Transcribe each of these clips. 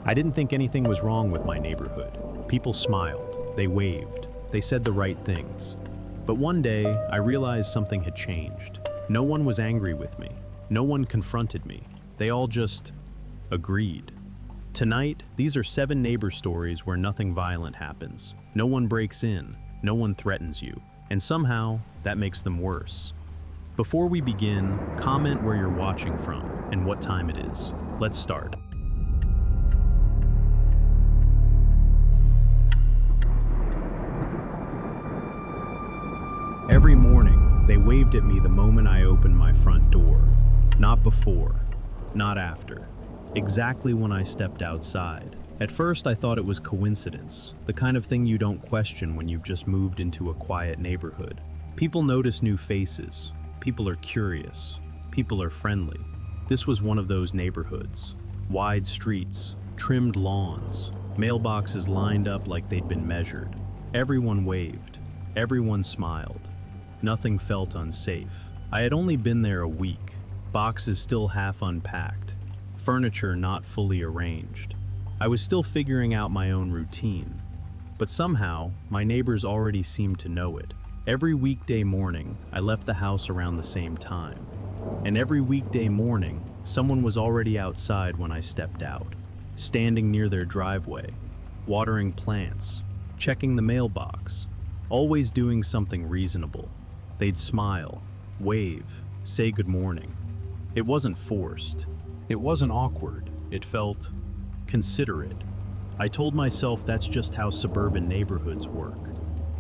I didn't think anything was wrong with my neighborhood. People smiled, they waved, they said the right things. But one day, I realized something had changed. No one was angry with me. No one confronted me. They all just agreed. Tonight, these are 7 neighbor stories where nothing violent happens. No one breaks in, no one threatens you, and somehow, that makes them worse. Before we begin, comment where you're watching from and what time it is. Let's start. Every morning, they waved at me the moment I opened my front door. Not before, not after. Exactly when I stepped outside. At first, I thought it was coincidence, the kind of thing you don't question when you've just moved into a quiet neighborhood. People notice new faces. People are curious. People are friendly. This was one of those neighborhoods. Wide streets, trimmed lawns, mailboxes lined up like they'd been measured. Everyone waved. Everyone smiled. Nothing felt unsafe. I had only been there a week. Boxes still half unpacked. Furniture not fully arranged. I was still figuring out my own routine. But somehow, my neighbors already seemed to know it. Every weekday morning, I left the house around the same time. And every weekday morning, someone was already outside when I stepped out, standing near their driveway, watering plants, checking the mailbox, always doing something reasonable. They'd smile, wave, say good morning. It wasn't forced. It wasn't awkward. It felt considerate. I told myself that's just how suburban neighborhoods work.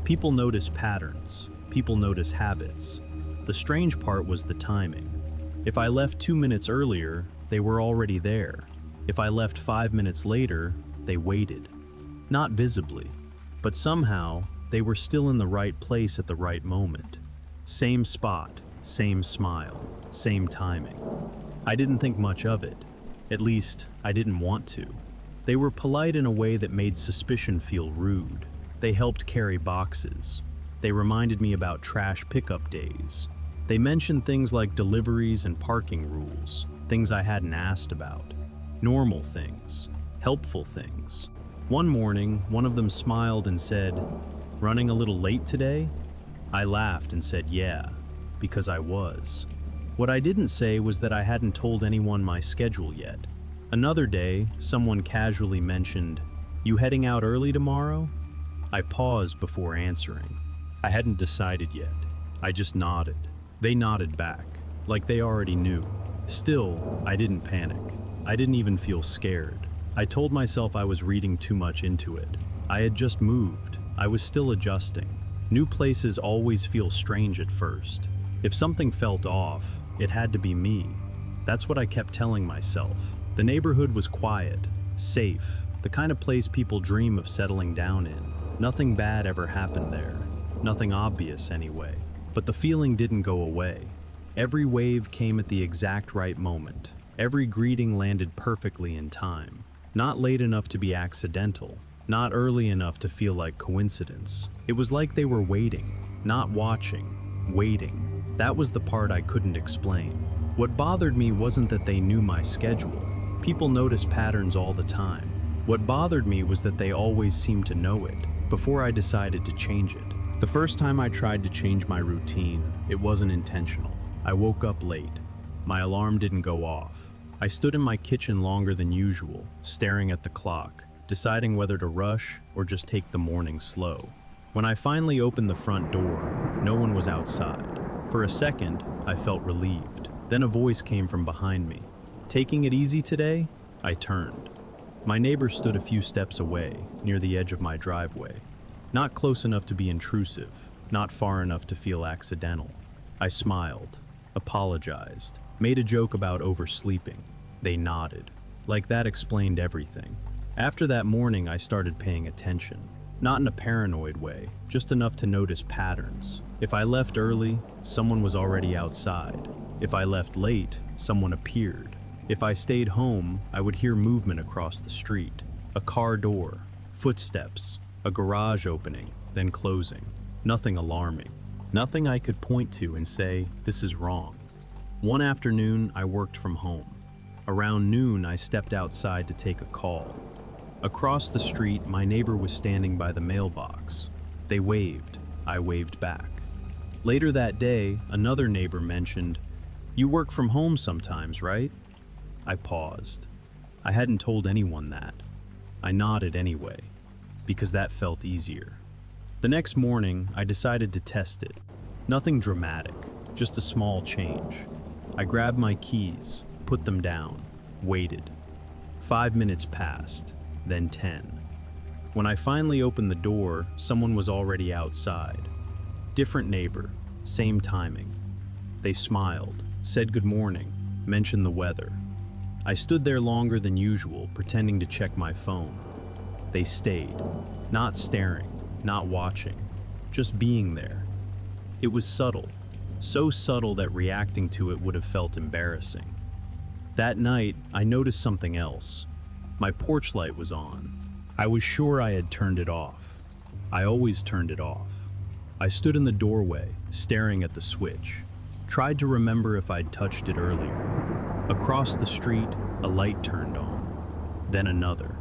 People notice patterns. People notice habits. The strange part was the timing. If I left 2 minutes earlier, they were already there. If I left 5 minutes later, they waited. Not visibly, but somehow they were still in the right place at the right moment. Same spot, same smile, same timing. I didn't think much of it. At least, I didn't want to. They were polite in a way that made suspicion feel rude. They helped carry boxes. They reminded me about trash pickup days. They mentioned things like deliveries and parking rules, things I hadn't asked about. Normal things, helpful things. One morning, one of them smiled and said, "Running a little late today?" I laughed and said, "Yeah," because I was. What I didn't say was that I hadn't told anyone my schedule yet. Another day, someone casually mentioned, "You heading out early tomorrow?" I paused before answering. I hadn't decided yet. I just nodded. They nodded back, like they already knew. Still, I didn't panic. I didn't even feel scared. I told myself I was reading too much into it. I had just moved. I was still adjusting. New places always feel strange at first. If something felt off, it had to be me. That's what I kept telling myself. The neighborhood was quiet, safe, the kind of place people dream of settling down in. Nothing bad ever happened there. Nothing obvious anyway. But the feeling didn't go away. Every wave came at the exact right moment. Every greeting landed perfectly in time. Not late enough to be accidental. Not early enough to feel like coincidence. It was like they were waiting, not watching, waiting. That was the part I couldn't explain. What bothered me wasn't that they knew my schedule. People notice patterns all the time. What bothered me was that they always seemed to know it, before I decided to change it. The first time I tried to change my routine, it wasn't intentional. I woke up late. My alarm didn't go off. I stood in my kitchen longer than usual, staring at the clock, deciding whether to rush or just take the morning slow. When I finally opened the front door, no one was outside. For a second, I felt relieved. Then a voice came from behind me. "Taking it easy today?" I turned. My neighbor stood a few steps away, near the edge of my driveway. Not close enough to be intrusive, not far enough to feel accidental. I smiled, apologized, made a joke about oversleeping. They nodded. Like that explained everything. After that morning, I started paying attention. Not in a paranoid way, just enough to notice patterns. If I left early, someone was already outside. If I left late, someone appeared. If I stayed home, I would hear movement across the street. A car door, footsteps, a garage opening, then closing. Nothing alarming. Nothing I could point to and say, "This is wrong." One afternoon, I worked from home. Around noon, I stepped outside to take a call. Across the street, my neighbor was standing by the mailbox. They waved. I waved back. Later that day, another neighbor mentioned, "You work from home sometimes, right?" I paused. I hadn't told anyone that. I nodded anyway, because that felt easier. The next morning, I decided to test it. Nothing dramatic, just a small change. I grabbed my keys, put them down, waited. 5 minutes passed, then 10. When I finally opened the door, someone was already outside. Different neighbor, same timing. They smiled, said good morning, mentioned the weather. I stood there longer than usual, pretending to check my phone. They stayed, not staring, not watching, just being there. It was subtle, so subtle that reacting to it would have felt embarrassing. That night, I noticed something else. My porch light was on. I was sure I had turned it off. I always turned it off. I stood in the doorway, staring at the switch. Tried to remember if I'd touched it earlier. Across the street, a light turned on. Then another.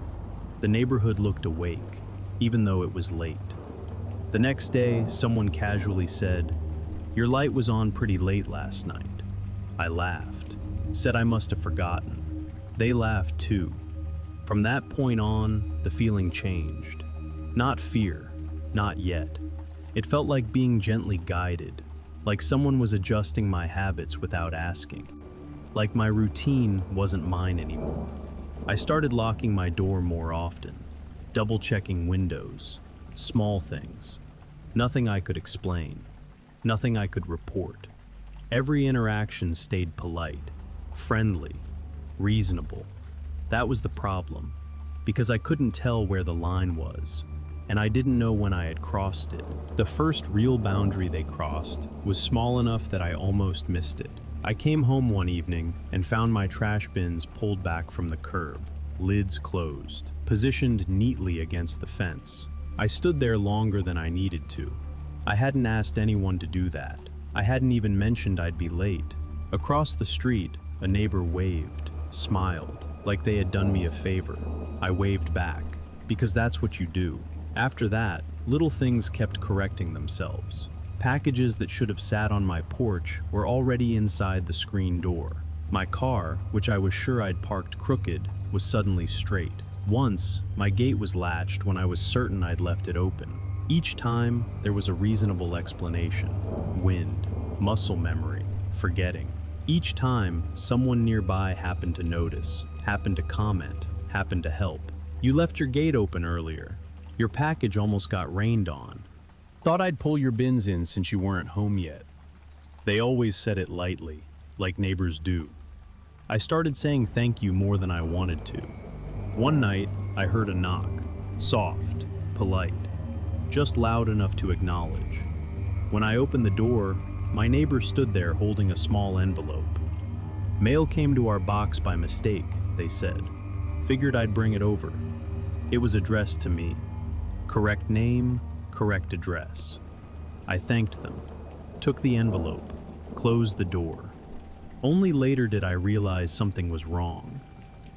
The neighborhood looked awake, even though it was late. The next day, someone casually said, "Your light was on pretty late last night." I laughed, said I must have forgotten. They laughed too. From that point on, the feeling changed. Not fear, not yet. It felt like being gently guided, like someone was adjusting my habits without asking, like my routine wasn't mine anymore. I started locking my door more often, double-checking windows, small things. Nothing I could explain, nothing I could report. Every interaction stayed polite, friendly, reasonable. That was the problem, because I couldn't tell where the line was, and I didn't know when I had crossed it. The first real boundary they crossed was small enough that I almost missed it. I came home one evening and found my trash bins pulled back from the curb, lids closed, positioned neatly against the fence. I stood there longer than I needed to. I hadn't asked anyone to do that. I hadn't even mentioned I'd be late. Across the street, a neighbor waved, smiled, like they had done me a favor. I waved back, because that's what you do. After that, little things kept correcting themselves. Packages that should have sat on my porch were already inside the screen door. My car, which I was sure I'd parked crooked, was suddenly straight. Once, my gate was latched when I was certain I'd left it open. Each time, there was a reasonable explanation. Wind, muscle memory, forgetting. Each time, someone nearby happened to notice, happened to comment, happened to help. "You left your gate open earlier. Your package almost got rained on. Thought I'd pull your bins in since you weren't home yet." They always said it lightly, like neighbors do. I started saying thank you more than I wanted to. One night, I heard a knock, soft, polite, just loud enough to acknowledge. When I opened the door, my neighbor stood there holding a small envelope. "Mail came to our box by mistake," they said. "Figured I'd bring it over." It was addressed to me. Correct name, correct address. I thanked them, took the envelope, closed the door. Only later did I realize something was wrong.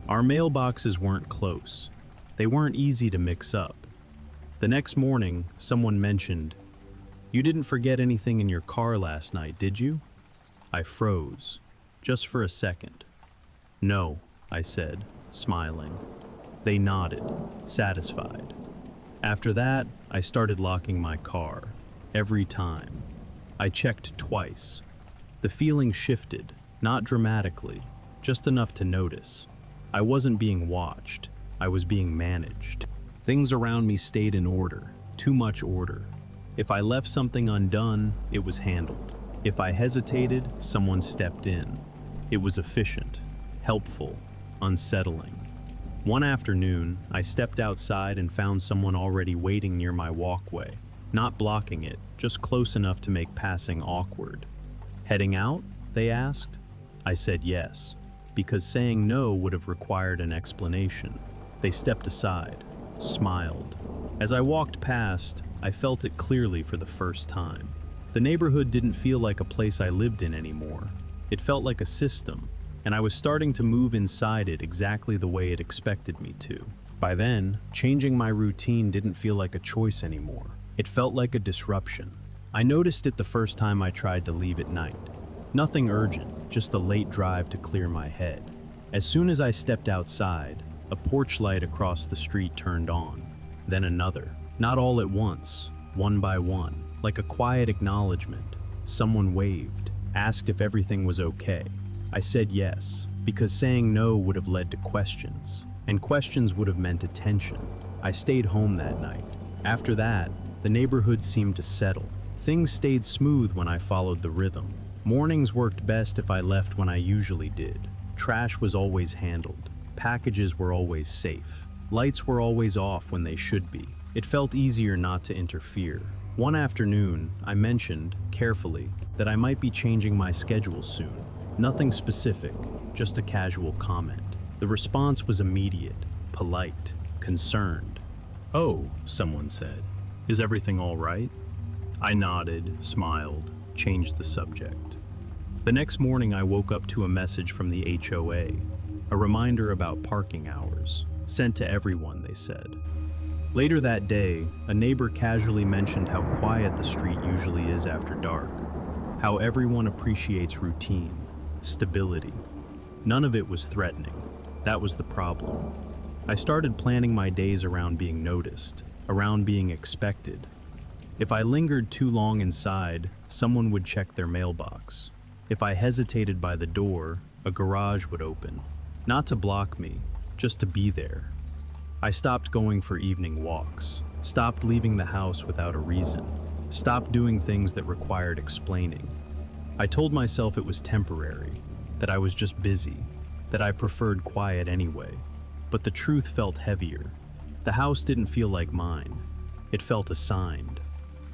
Our mailboxes weren't close. They weren't easy to mix up. The next morning, someone mentioned, "You didn't forget anything in your car last night, did you?" I froze, just for a second. "No," I said, smiling. They nodded, satisfied. After that, I started locking my car, every time. I checked twice. The feeling shifted, not dramatically, just enough to notice. I wasn't being watched, I was being managed. Things around me stayed in order, too much order. If I left something undone, it was handled. If I hesitated, someone stepped in. It was efficient, helpful, unsettling. One afternoon, I stepped outside and found someone already waiting near my walkway, not blocking it, just close enough to make passing awkward. "Heading out?" they asked. I said yes, because saying no would have required an explanation. They stepped aside, smiled. As I walked past, I felt it clearly for the first time. The neighborhood didn't feel like a place I lived in anymore. It felt like a system, and I was starting to move inside it exactly the way it expected me to. By then, changing my routine didn't feel like a choice anymore. It felt like a disruption. I noticed it the first time I tried to leave at night. Nothing urgent, just a late drive to clear my head. As soon as I stepped outside, a porch light across the street turned on, then another. Not all at once, one by one, like a quiet acknowledgement. Someone waved, asked if everything was okay. I said yes, because saying no would have led to questions, and questions would have meant attention. I stayed home that night. After that, the neighborhood seemed to settle. Things stayed smooth when I followed the rhythm. Mornings worked best if I left when I usually did. Trash was always handled. Packages were always safe. Lights were always off when they should be. It felt easier not to interfere. One afternoon, I mentioned, carefully, that I might be changing my schedule soon. Nothing specific, just a casual comment. The response was immediate, polite, concerned. "Oh," someone said. "Is everything all right?" I nodded, smiled, changed the subject. The next morning I woke up to a message from the HOA, a reminder about parking hours, sent to everyone, they said. Later that day, a neighbor casually mentioned how quiet the street usually is after dark, how everyone appreciates routine, stability. None of it was threatening. That was the problem. I started planning my days around being noticed, around being expected. If I lingered too long inside, someone would check their mailbox. If I hesitated by the door, a garage would open. Not to block me, just to be there. I stopped going for evening walks, stopped leaving the house without a reason, stopped doing things that required explaining. I told myself it was temporary, that I was just busy, that I preferred quiet anyway. But the truth felt heavier. The house didn't feel like mine. It felt assigned.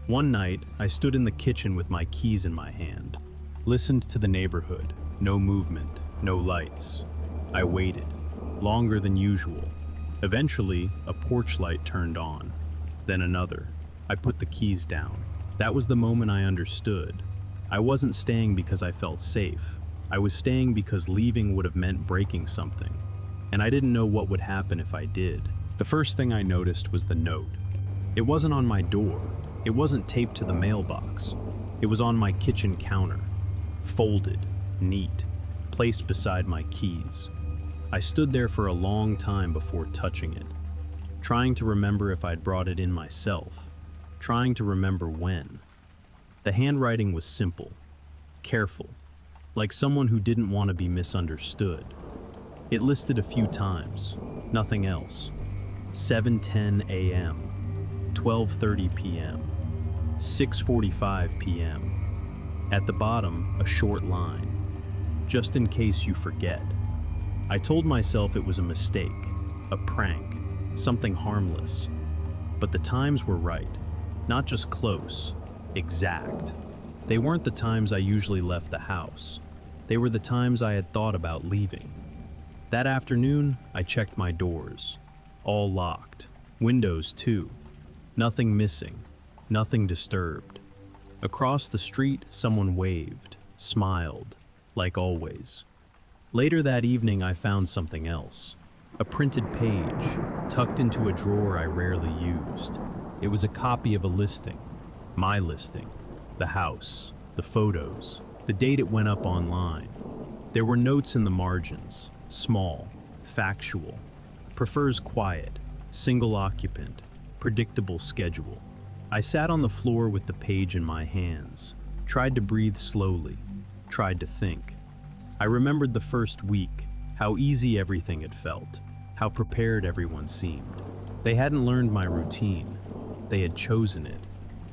One night, I stood in the kitchen with my keys in my hand, listened to the neighborhood, no movement, no lights. I waited, longer than usual. Eventually, a porch light turned on, then another. I put the keys down. That was the moment I understood. I wasn't staying because I felt safe. I was staying because leaving would have meant breaking something, and I didn't know what would happen if I did. The first thing I noticed was the note. It wasn't on my door. It wasn't taped to the mailbox. It was on my kitchen counter, folded, neat, placed beside my keys. I stood there for a long time before touching it, trying to remember if I'd brought it in myself, trying to remember when. The handwriting was simple, careful, like someone who didn't want to be misunderstood. It listed a few times, nothing else. 7:10 a.m., 12:30 p.m., 6:45 p.m. At the bottom, a short line, just in case you forget. I told myself it was a mistake, a prank, something harmless. But the times were right, not just close, exact. They weren't the times I usually left the house. They were the times I had thought about leaving. That afternoon, I checked my doors. All locked. Windows too. Nothing missing. Nothing disturbed. Across the street, someone waved, smiled, like always. Later that evening, I found something else. A printed page, tucked into a drawer I rarely used. It was a copy of a listing. My listing. The house. The photos. The date it went up online. There were notes in the margins. Small. Factual. Prefers quiet. Single occupant. Predictable schedule. I sat on the floor with the page in my hands. Tried to breathe slowly. Tried to think. I remembered the first week, how easy everything had felt, how prepared everyone seemed. They hadn't learned my routine. They had chosen it.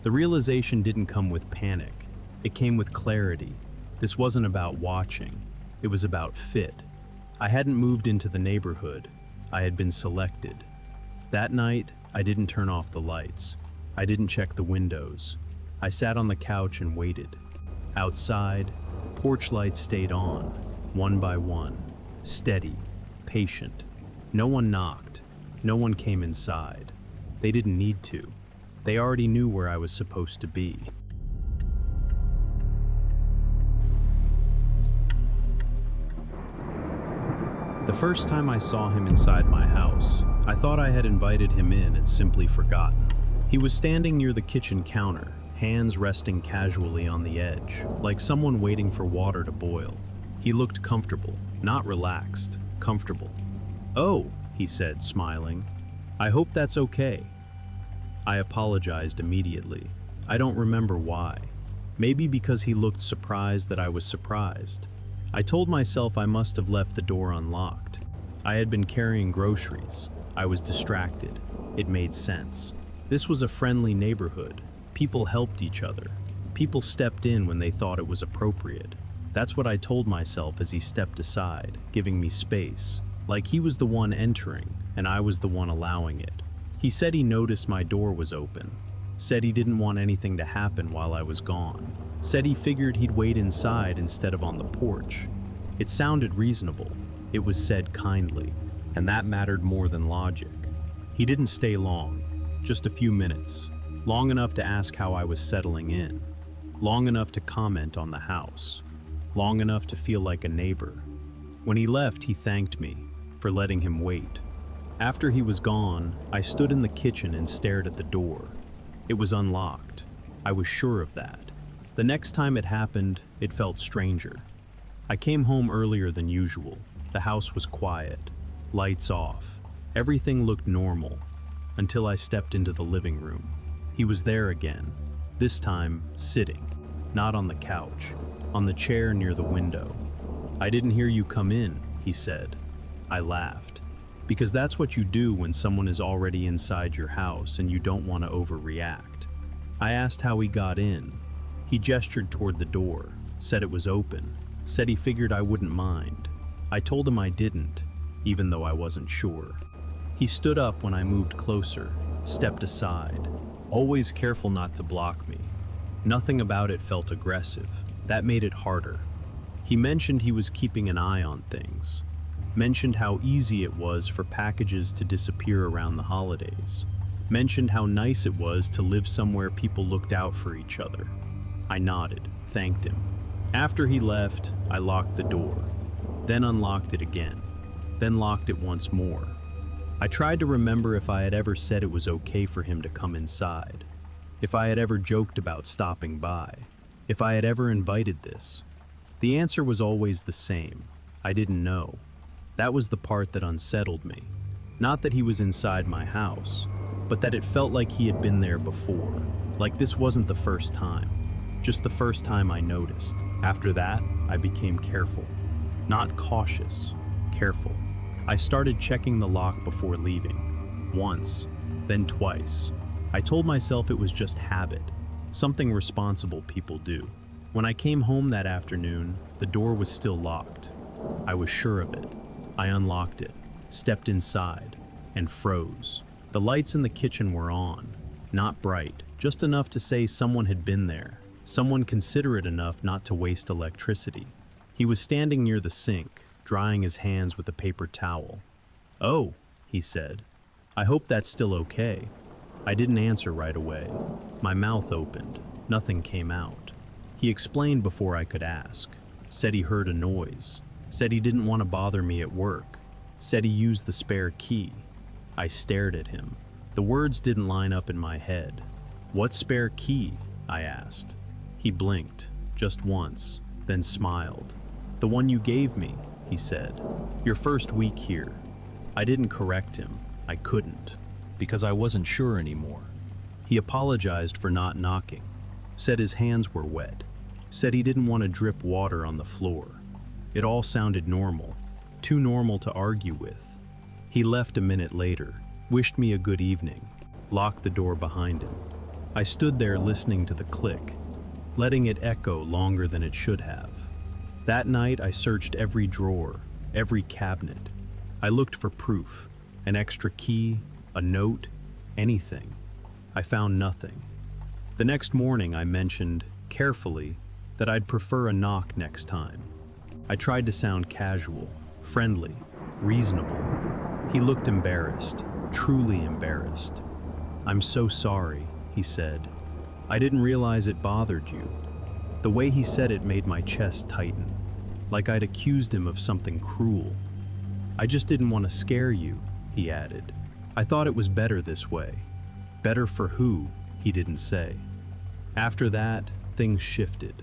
The realization didn't come with panic. It came with clarity. This wasn't about watching. It was about fit. I hadn't moved into the neighborhood. I had been selected. That night, I didn't turn off the lights. I didn't check the windows. I sat on the couch and waited. Outside, porch lights stayed on, one by one, steady, patient. No one knocked. No one came inside. They didn't need to. They already knew where I was supposed to be. The first time I saw him inside my house, I thought I had invited him in and simply forgotten. He was standing near the kitchen counter, hands resting casually on the edge, like someone waiting for water to boil. He looked comfortable, not relaxed, comfortable. "Oh," he said, smiling. "I hope that's okay." I apologized immediately. I don't remember why. Maybe because he looked surprised that I was surprised. I told myself I must have left the door unlocked. I had been carrying groceries. I was distracted. It made sense. This was a friendly neighborhood. People helped each other. People stepped in when they thought it was appropriate. That's what I told myself as he stepped aside, giving me space, like he was the one entering and I was the one allowing it. He said he noticed my door was open, said he didn't want anything to happen while I was gone, said he figured he'd wait inside instead of on the porch. It sounded reasonable. It was said kindly, and that mattered more than logic. He didn't stay long, just a few minutes, long enough to ask how I was settling in, long enough to comment on the house, long enough to feel like a neighbor. When he left, he thanked me for letting him wait. After he was gone, I stood in the kitchen and stared at the door. It was unlocked. I was sure of that. The next time it happened, it felt stranger. I came home earlier than usual. The house was quiet, lights off. Everything looked normal, until I stepped into the living room. He was there again, this time sitting, not on the couch, on the chair near the window. "I didn't hear you come in," he said. I laughed, because that's what you do when someone is already inside your house and you don't want to overreact. I asked how he got in. He gestured toward the door, said it was open, said he figured I wouldn't mind. I told him I didn't, even though I wasn't sure. He stood up when I moved closer, stepped aside, always careful not to block me. Nothing about it felt aggressive. That made it harder. He mentioned he was keeping an eye on things, mentioned how easy it was for packages to disappear around the holidays, mentioned how nice it was to live somewhere people looked out for each other. I nodded, thanked him. After he left, I locked the door, then unlocked it again, then locked it once more. I tried to remember if I had ever said it was okay for him to come inside, if I had ever joked about stopping by, if I had ever invited this. The answer was always the same. I didn't know. That was the part that unsettled me. Not that he was inside my house, but that it felt like he had been there before, like this wasn't the first time, just the first time I noticed. After that, I became careful. Not cautious, careful. I started checking the lock before leaving. Once, then twice. I told myself it was just habit, something responsible people do. When I came home that afternoon, the door was still locked. I was sure of it. I unlocked it, stepped inside, and froze. The lights in the kitchen were on, not bright, just enough to say someone had been there, someone considerate enough not to waste electricity. He was standing near the sink, drying his hands with a paper towel. "Oh," he said. "I hope that's still okay." I didn't answer right away. My mouth opened. Nothing came out. He explained before I could ask. Said he heard a noise. Said he didn't want to bother me at work. Said he used the spare key. I stared at him. The words didn't line up in my head. "What spare key?" I asked. He blinked, just once, then smiled. "The one you gave me," he said. "Your first week here." I didn't correct him. I couldn't, because I wasn't sure anymore. He apologized for not knocking, said his hands were wet, said he didn't want to drip water on the floor. It all sounded normal, too normal to argue with. He left a minute later, wished me a good evening, locked the door behind him. I stood there listening to the click, letting it echo longer than it should have. That night I searched every drawer, every cabinet. I looked for proof, an extra key, a note, anything. I found nothing. The next morning I mentioned, carefully, that I'd prefer a knock next time. I tried to sound casual, friendly, reasonable. He looked embarrassed, truly embarrassed. "I'm so sorry," he said. "I didn't realize it bothered you." The way he said it made my chest tighten, like I'd accused him of something cruel. "I just didn't want to scare you," he added. I thought it was better this way. Better for who, he didn't say. After that, things shifted.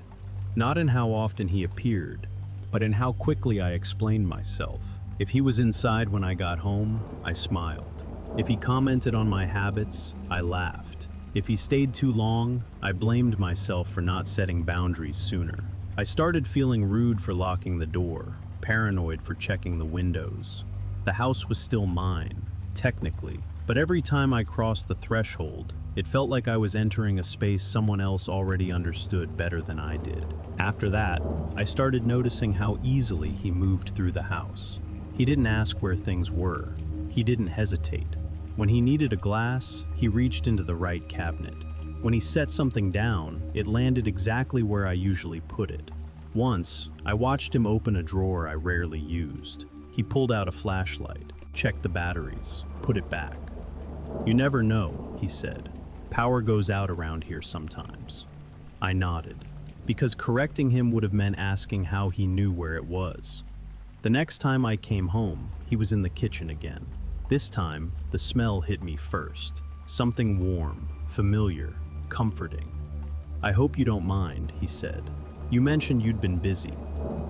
Not in how often he appeared, but in how quickly I explained myself. If he was inside when I got home, I smiled. If he commented on my habits, I laughed. If he stayed too long, I blamed myself for not setting boundaries sooner. I started feeling rude for locking the door, paranoid for checking the windows. The house was still mine, technically, but every time I crossed the threshold, it felt like I was entering a space someone else already understood better than I did. After that, I started noticing how easily he moved through the house. He didn't ask where things were. He didn't hesitate. When he needed a glass, he reached into the right cabinet. When he set something down, it landed exactly where I usually put it. Once, I watched him open a drawer I rarely used. He pulled out a flashlight, checked the batteries, put it back. "You never know," he said. "Power goes out around here sometimes." I nodded, because correcting him would have meant asking how he knew where it was. The next time I came home, he was in the kitchen again. This time, the smell hit me first. Something warm, familiar, comforting. "I hope you don't mind," he said. "You mentioned you'd been busy."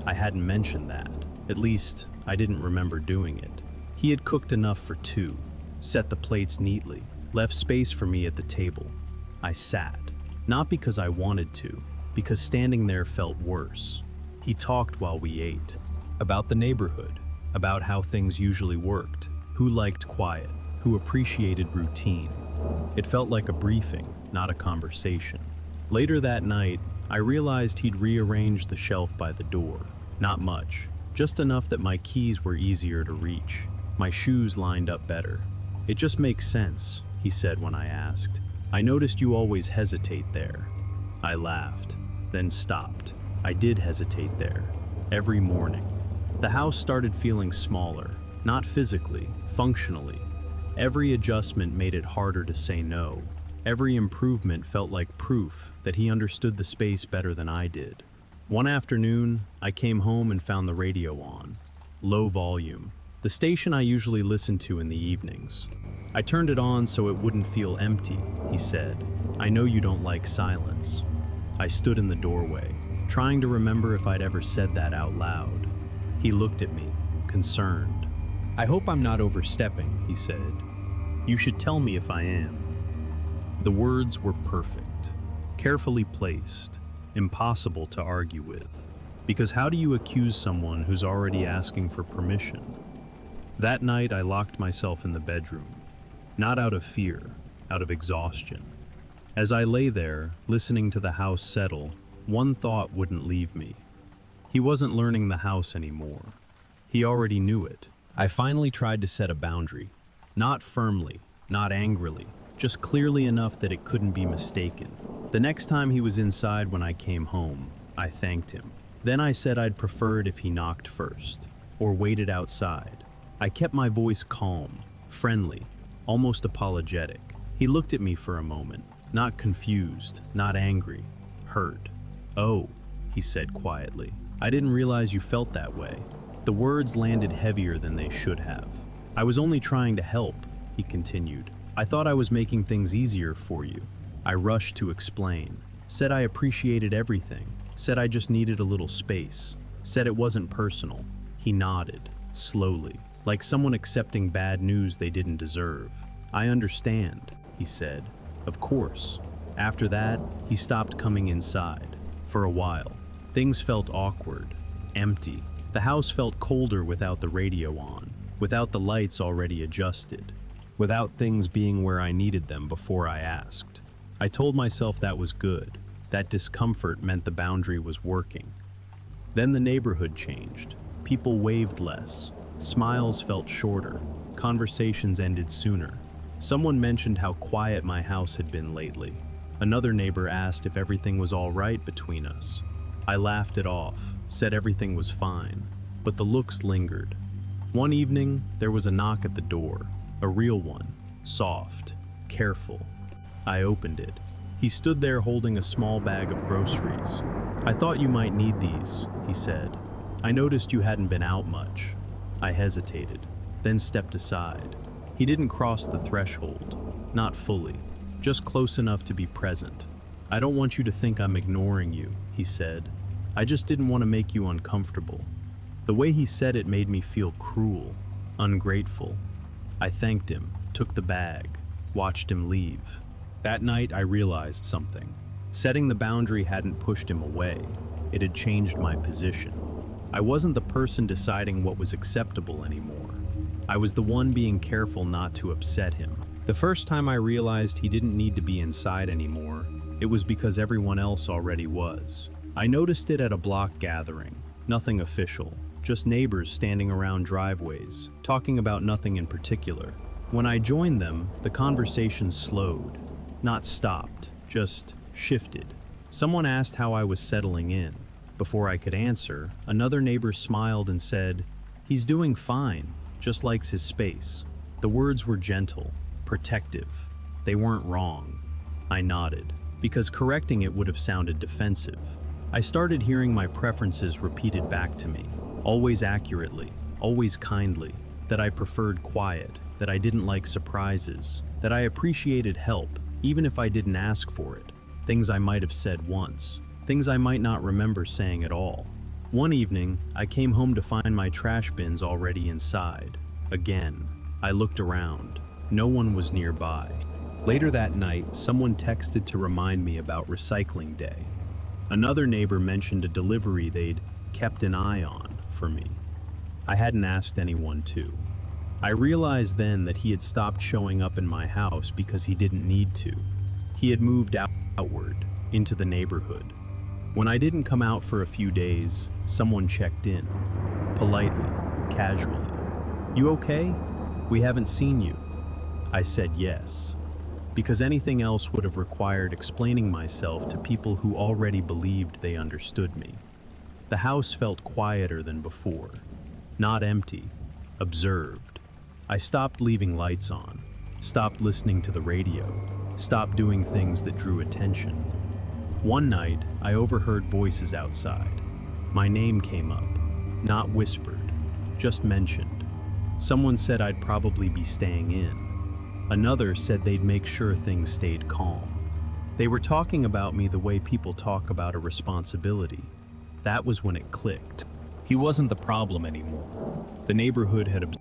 I hadn't mentioned that. At least, I didn't remember doing it. He had cooked enough for two, set the plates neatly, left space for me at the table. I sat, not because I wanted to, because standing there felt worse. He talked while we ate. About the neighborhood, about how things usually worked, who liked quiet, who appreciated routine. It felt like a briefing, not a conversation. Later that night, I realized he'd rearranged the shelf by the door. Not much, just enough that my keys were easier to reach. My shoes lined up better. "It just makes sense," he said when I asked. "I noticed you always hesitate there." I laughed, then stopped. I did hesitate there, every morning. The house started feeling smaller, not physically, functionally. Every adjustment made it harder to say no. Every improvement felt like proof that he understood the space better than I did. One afternoon, I came home and found the radio on. Low volume, the station I usually listen to in the evenings. "I turned it on so it wouldn't feel empty," he said. "I know you don't like silence." I stood in the doorway, trying to remember if I'd ever said that out loud. He looked at me, concerned. "I hope I'm not overstepping," he said. "You should tell me if I am." The words were perfect, carefully placed, impossible to argue with. Because how do you accuse someone who's already asking for permission? That night I locked myself in the bedroom, not out of fear, out of exhaustion. As I lay there, listening to the house settle, one thought wouldn't leave me. He wasn't learning the house anymore. He already knew it. I finally tried to set a boundary. Not firmly, not angrily, just clearly enough that it couldn't be mistaken. The next time he was inside when I came home, I thanked him. Then I said I'd prefer it if he knocked first, or waited outside. I kept my voice calm, friendly, almost apologetic. He looked at me for a moment, not confused, not angry, hurt. "Oh," he said quietly. "I didn't realize you felt that way." The words landed heavier than they should have. "I was only trying to help," he continued. "I thought I was making things easier for you." I rushed to explain, said I appreciated everything, said I just needed a little space, said it wasn't personal. He nodded, slowly, like someone accepting bad news they didn't deserve. "I understand," he said. "Of course." After that, he stopped coming inside. For a while, things felt awkward, empty. The house felt colder without the radio on, without the lights already adjusted, without things being where I needed them before I asked. I told myself that was good. That discomfort meant the boundary was working. Then the neighborhood changed. People waved less. Smiles felt shorter. Conversations ended sooner. Someone mentioned how quiet my house had been lately. Another neighbor asked if everything was all right between us. I laughed it off, said everything was fine, but the looks lingered. One evening, there was a knock at the door, a real one, soft, careful. I opened it. He stood there holding a small bag of groceries. "I thought you might need these," he said. "I noticed you hadn't been out much." I hesitated, then stepped aside. He didn't cross the threshold, not fully, just close enough to be present. "I don't want you to think I'm ignoring you," he said. "I just didn't want to make you uncomfortable." The way he said it made me feel cruel, ungrateful. I thanked him, took the bag, watched him leave. That night I realized something. Setting the boundary hadn't pushed him away, it had changed my position. I wasn't the person deciding what was acceptable anymore. I was the one being careful not to upset him. The first time I realized he didn't need to be inside anymore, it was because everyone else already was. I noticed it at a block gathering, nothing official, just neighbors standing around driveways, talking about nothing in particular. When I joined them, the conversation slowed, not stopped, just shifted. Someone asked how I was settling in. Before I could answer, another neighbor smiled and said, "He's doing fine, just likes his space." The words were gentle, protective. They weren't wrong. I nodded, because correcting it would have sounded defensive. I started hearing my preferences repeated back to me, always accurately, always kindly, that I preferred quiet, that I didn't like surprises, that I appreciated help, even if I didn't ask for it. Things I might have said once, things I might not remember saying at all. One evening, I came home to find my trash bins already inside. Again, I looked around. No one was nearby. Later that night, someone texted to remind me about recycling day. Another neighbor mentioned a delivery they'd kept an eye on for me. I hadn't asked anyone to. I realized then that he had stopped showing up in my house because he didn't need to. He had moved outward, into the neighborhood. When I didn't come out for a few days, someone checked in, politely, casually. "You okay? We haven't seen you." I said yes, because anything else would have required explaining myself to people who already believed they understood me. The house felt quieter than before, not empty, observed. I stopped leaving lights on, stopped listening to the radio, stopped doing things that drew attention. One night, I overheard voices outside. My name came up, not whispered, just mentioned. Someone said I'd probably be staying in. Another said they'd make sure things stayed calm. They were talking about me the way people talk about a responsibility. That was when it clicked. He wasn't the problem anymore. The neighborhood had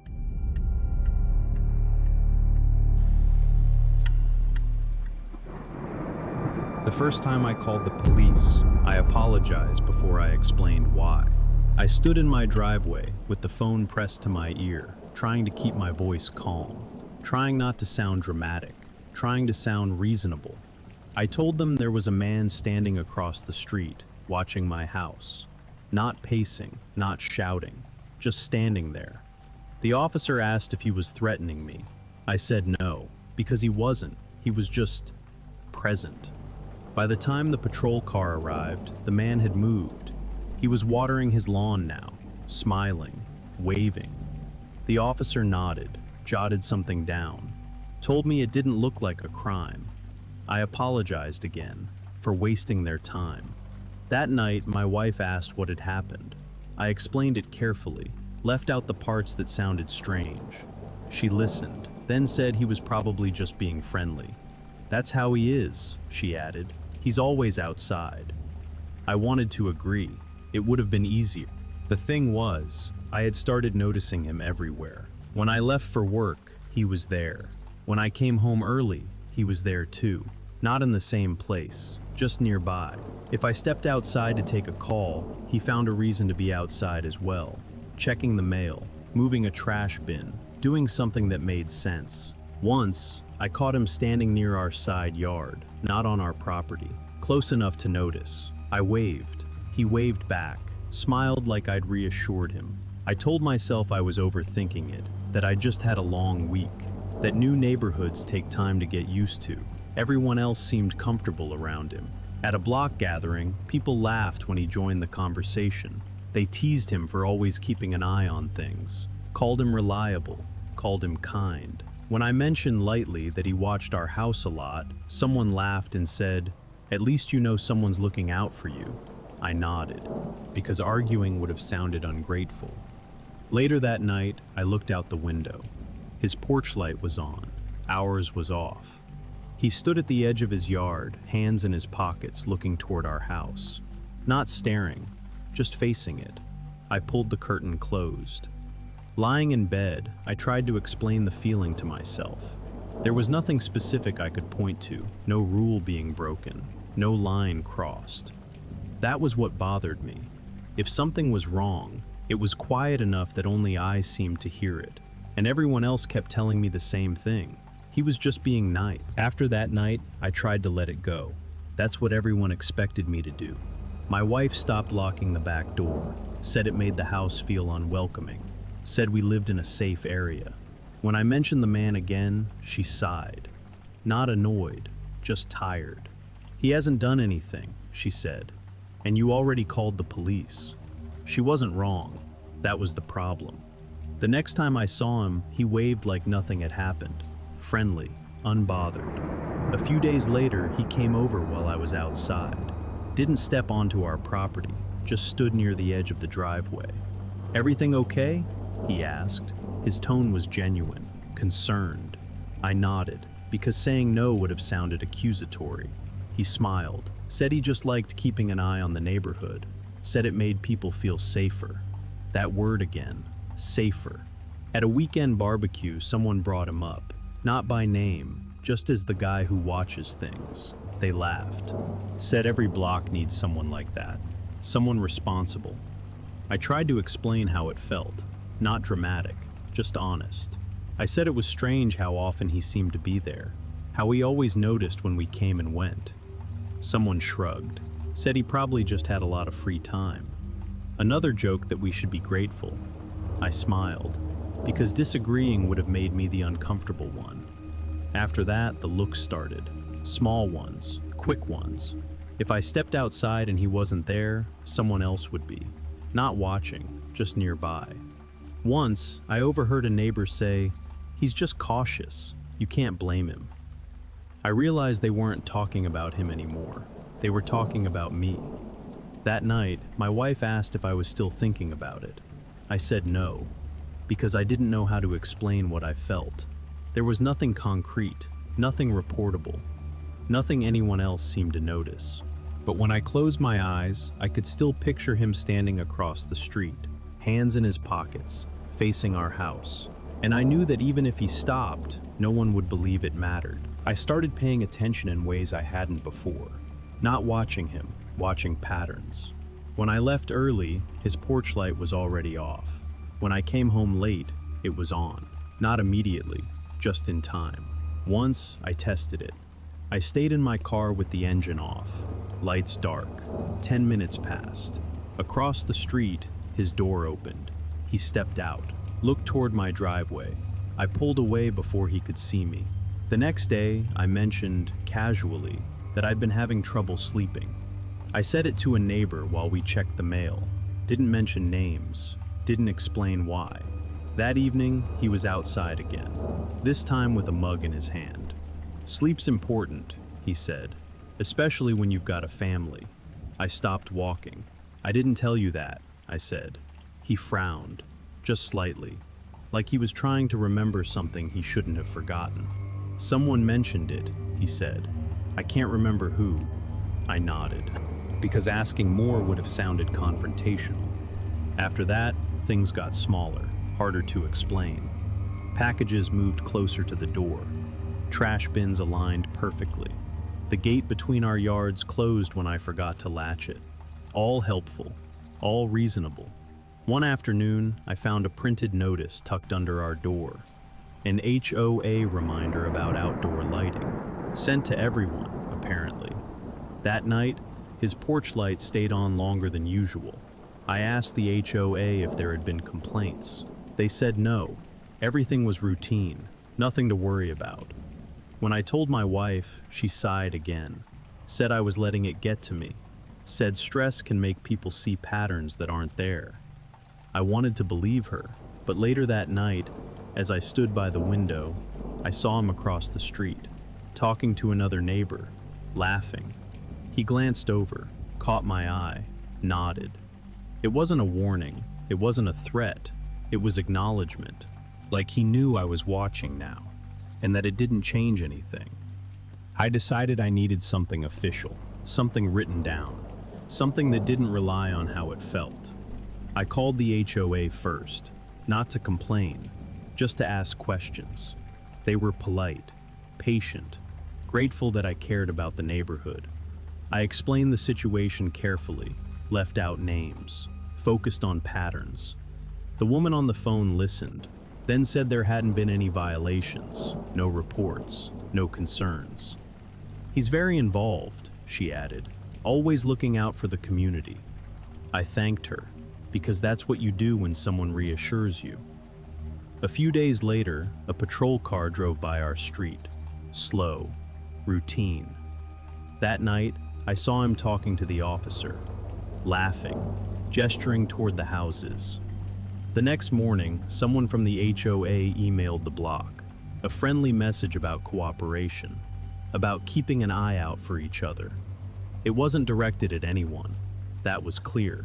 The first time I called the police, I apologized before I explained why. I stood in my driveway with the phone pressed to my ear, trying to keep my voice calm, trying not to sound dramatic, trying to sound reasonable. I told them there was a man standing across the street, watching my house. Not pacing, not shouting, just standing there. The officer asked if he was threatening me. I said no, because he wasn't. He was just present. By the time the patrol car arrived, the man had moved. He was watering his lawn now, smiling, waving. The officer nodded, jotted something down, told me it didn't look like a crime. I apologized again for wasting their time. That night, my wife asked what had happened. I explained it carefully, left out the parts that sounded strange. She listened, then said he was probably just being friendly. "That's how he is," she added. "He's always outside." I wanted to agree. It would have been easier. The thing was, I had started noticing him everywhere. When I left for work, he was there. When I came home early, he was there too. Not in the same place, just nearby. If I stepped outside to take a call, he found a reason to be outside as well. Checking the mail, moving a trash bin, doing something that made sense. Once, I caught him standing near our side yard, not on our property, close enough to notice. I waved. He waved back, smiled like I'd reassured him. I told myself I was overthinking it, that I just had a long week, that new neighborhoods take time to get used to. Everyone else seemed comfortable around him. At a block gathering, people laughed when he joined the conversation. They teased him for always keeping an eye on things, called him reliable, called him kind. When I mentioned lightly that he watched our house a lot, someone laughed and said, "At least you know someone's looking out for you." I nodded, because arguing would have sounded ungrateful. Later that night, I looked out the window. His porch light was on, ours was off. He stood at the edge of his yard, hands in his pockets, looking toward our house. Not staring, just facing it. I pulled the curtain closed. Lying in bed, I tried to explain the feeling to myself. There was nothing specific I could point to, no rule being broken, no line crossed. That was what bothered me. If something was wrong, it was quiet enough that only I seemed to hear it, and everyone else kept telling me the same thing. He was just being nice. After that night, I tried to let it go. That's what everyone expected me to do. My wife stopped locking the back door, said it made the house feel unwelcoming, said we lived in a safe area. When I mentioned the man again, she sighed. Not annoyed, just tired. He hasn't done anything, she said, and you already called the police. She wasn't wrong. That was the problem. The next time I saw him, he waved like nothing had happened. Friendly, unbothered. A few days later, he came over while I was outside. Didn't step onto our property, just stood near the edge of the driveway. Everything okay? He asked. His tone was genuine, concerned. I nodded, because saying no would have sounded accusatory. He smiled, said he just liked keeping an eye on the neighborhood, said it made people feel safer. That word again, safer. At a weekend barbecue, someone brought him up, not by name, just as the guy who watches things. They laughed. Said every block needs someone like that, someone responsible. I tried to explain how it felt, not dramatic, just honest. I said it was strange how often he seemed to be there, how he always noticed when we came and went. Someone shrugged, said he probably just had a lot of free time. Another joked that we should be grateful. I smiled, because disagreeing would have made me the uncomfortable one. After that, the looks started. Small ones, quick ones. If I stepped outside and he wasn't there, someone else would be. Not watching, just nearby. Once, I overheard a neighbor say, "He's just cautious. You can't blame him." I realized they weren't talking about him anymore. They were talking about me. That night, my wife asked if I was still thinking about it. I said no, because I didn't know how to explain what I felt. There was nothing concrete, nothing reportable, nothing anyone else seemed to notice. But when I closed my eyes, I could still picture him standing across the street, hands in his pockets, facing our house. And I knew that even if he stopped, no one would believe it mattered. I started paying attention in ways I hadn't before. Not watching him, watching patterns. When I left early, his porch light was already off. When I came home late, it was on. Not immediately, just in time. Once, I tested it. I stayed in my car with the engine off. Lights dark. 10 minutes passed. Across the street, his door opened. He stepped out, looked toward my driveway. I pulled away before he could see me. The next day, I mentioned, casually, that I'd been having trouble sleeping. I said it to a neighbor while we checked the mail. Didn't mention names. Didn't explain why. That evening, he was outside again, this time with a mug in his hand. "Sleep's important," he said, "especially when you've got a family." I stopped walking. "I didn't tell you that," I said. He frowned, just slightly, like he was trying to remember something he shouldn't have forgotten. "Someone mentioned it," he said. "I can't remember who." I nodded, because asking more would have sounded confrontational. After that, things got smaller, harder to explain. Packages moved closer to the door. Trash bins aligned perfectly. The gate between our yards closed when I forgot to latch it. All helpful, all reasonable. One afternoon, I found a printed notice tucked under our door. An HOA reminder about outdoor lighting, sent to everyone, apparently. That night, his porch light stayed on longer than usual. I asked the HOA if there had been complaints. They said no. Everything was routine, nothing to worry about. When I told my wife, she sighed again, said I was letting it get to me, said stress can make people see patterns that aren't there. I wanted to believe her, but later that night, as I stood by the window, I saw him across the street, talking to another neighbor, laughing. He glanced over, caught my eye, nodded. It wasn't a warning, it wasn't a threat, it was acknowledgement. like he knew I was watching now, and that it didn't change anything. I decided I needed something official, something written down, something that didn't rely on how it felt. I called the HOA first, not to complain, just to ask questions. They were polite, patient, grateful that I cared about the neighborhood. I explained the situation carefully, left out names, focused on patterns. The woman on the phone listened, then said there hadn't been any violations, no reports, no concerns. "He's very involved," she added, "always looking out for the community." I thanked her, because that's what you do when someone reassures you. A few days later, a patrol car drove by our street. Slow, routine. That night, I saw him talking to the officer, laughing, gesturing toward the houses. The next morning, someone from the HOA emailed the block, a friendly message about cooperation, about keeping an eye out for each other. It wasn't directed at anyone, that was clear.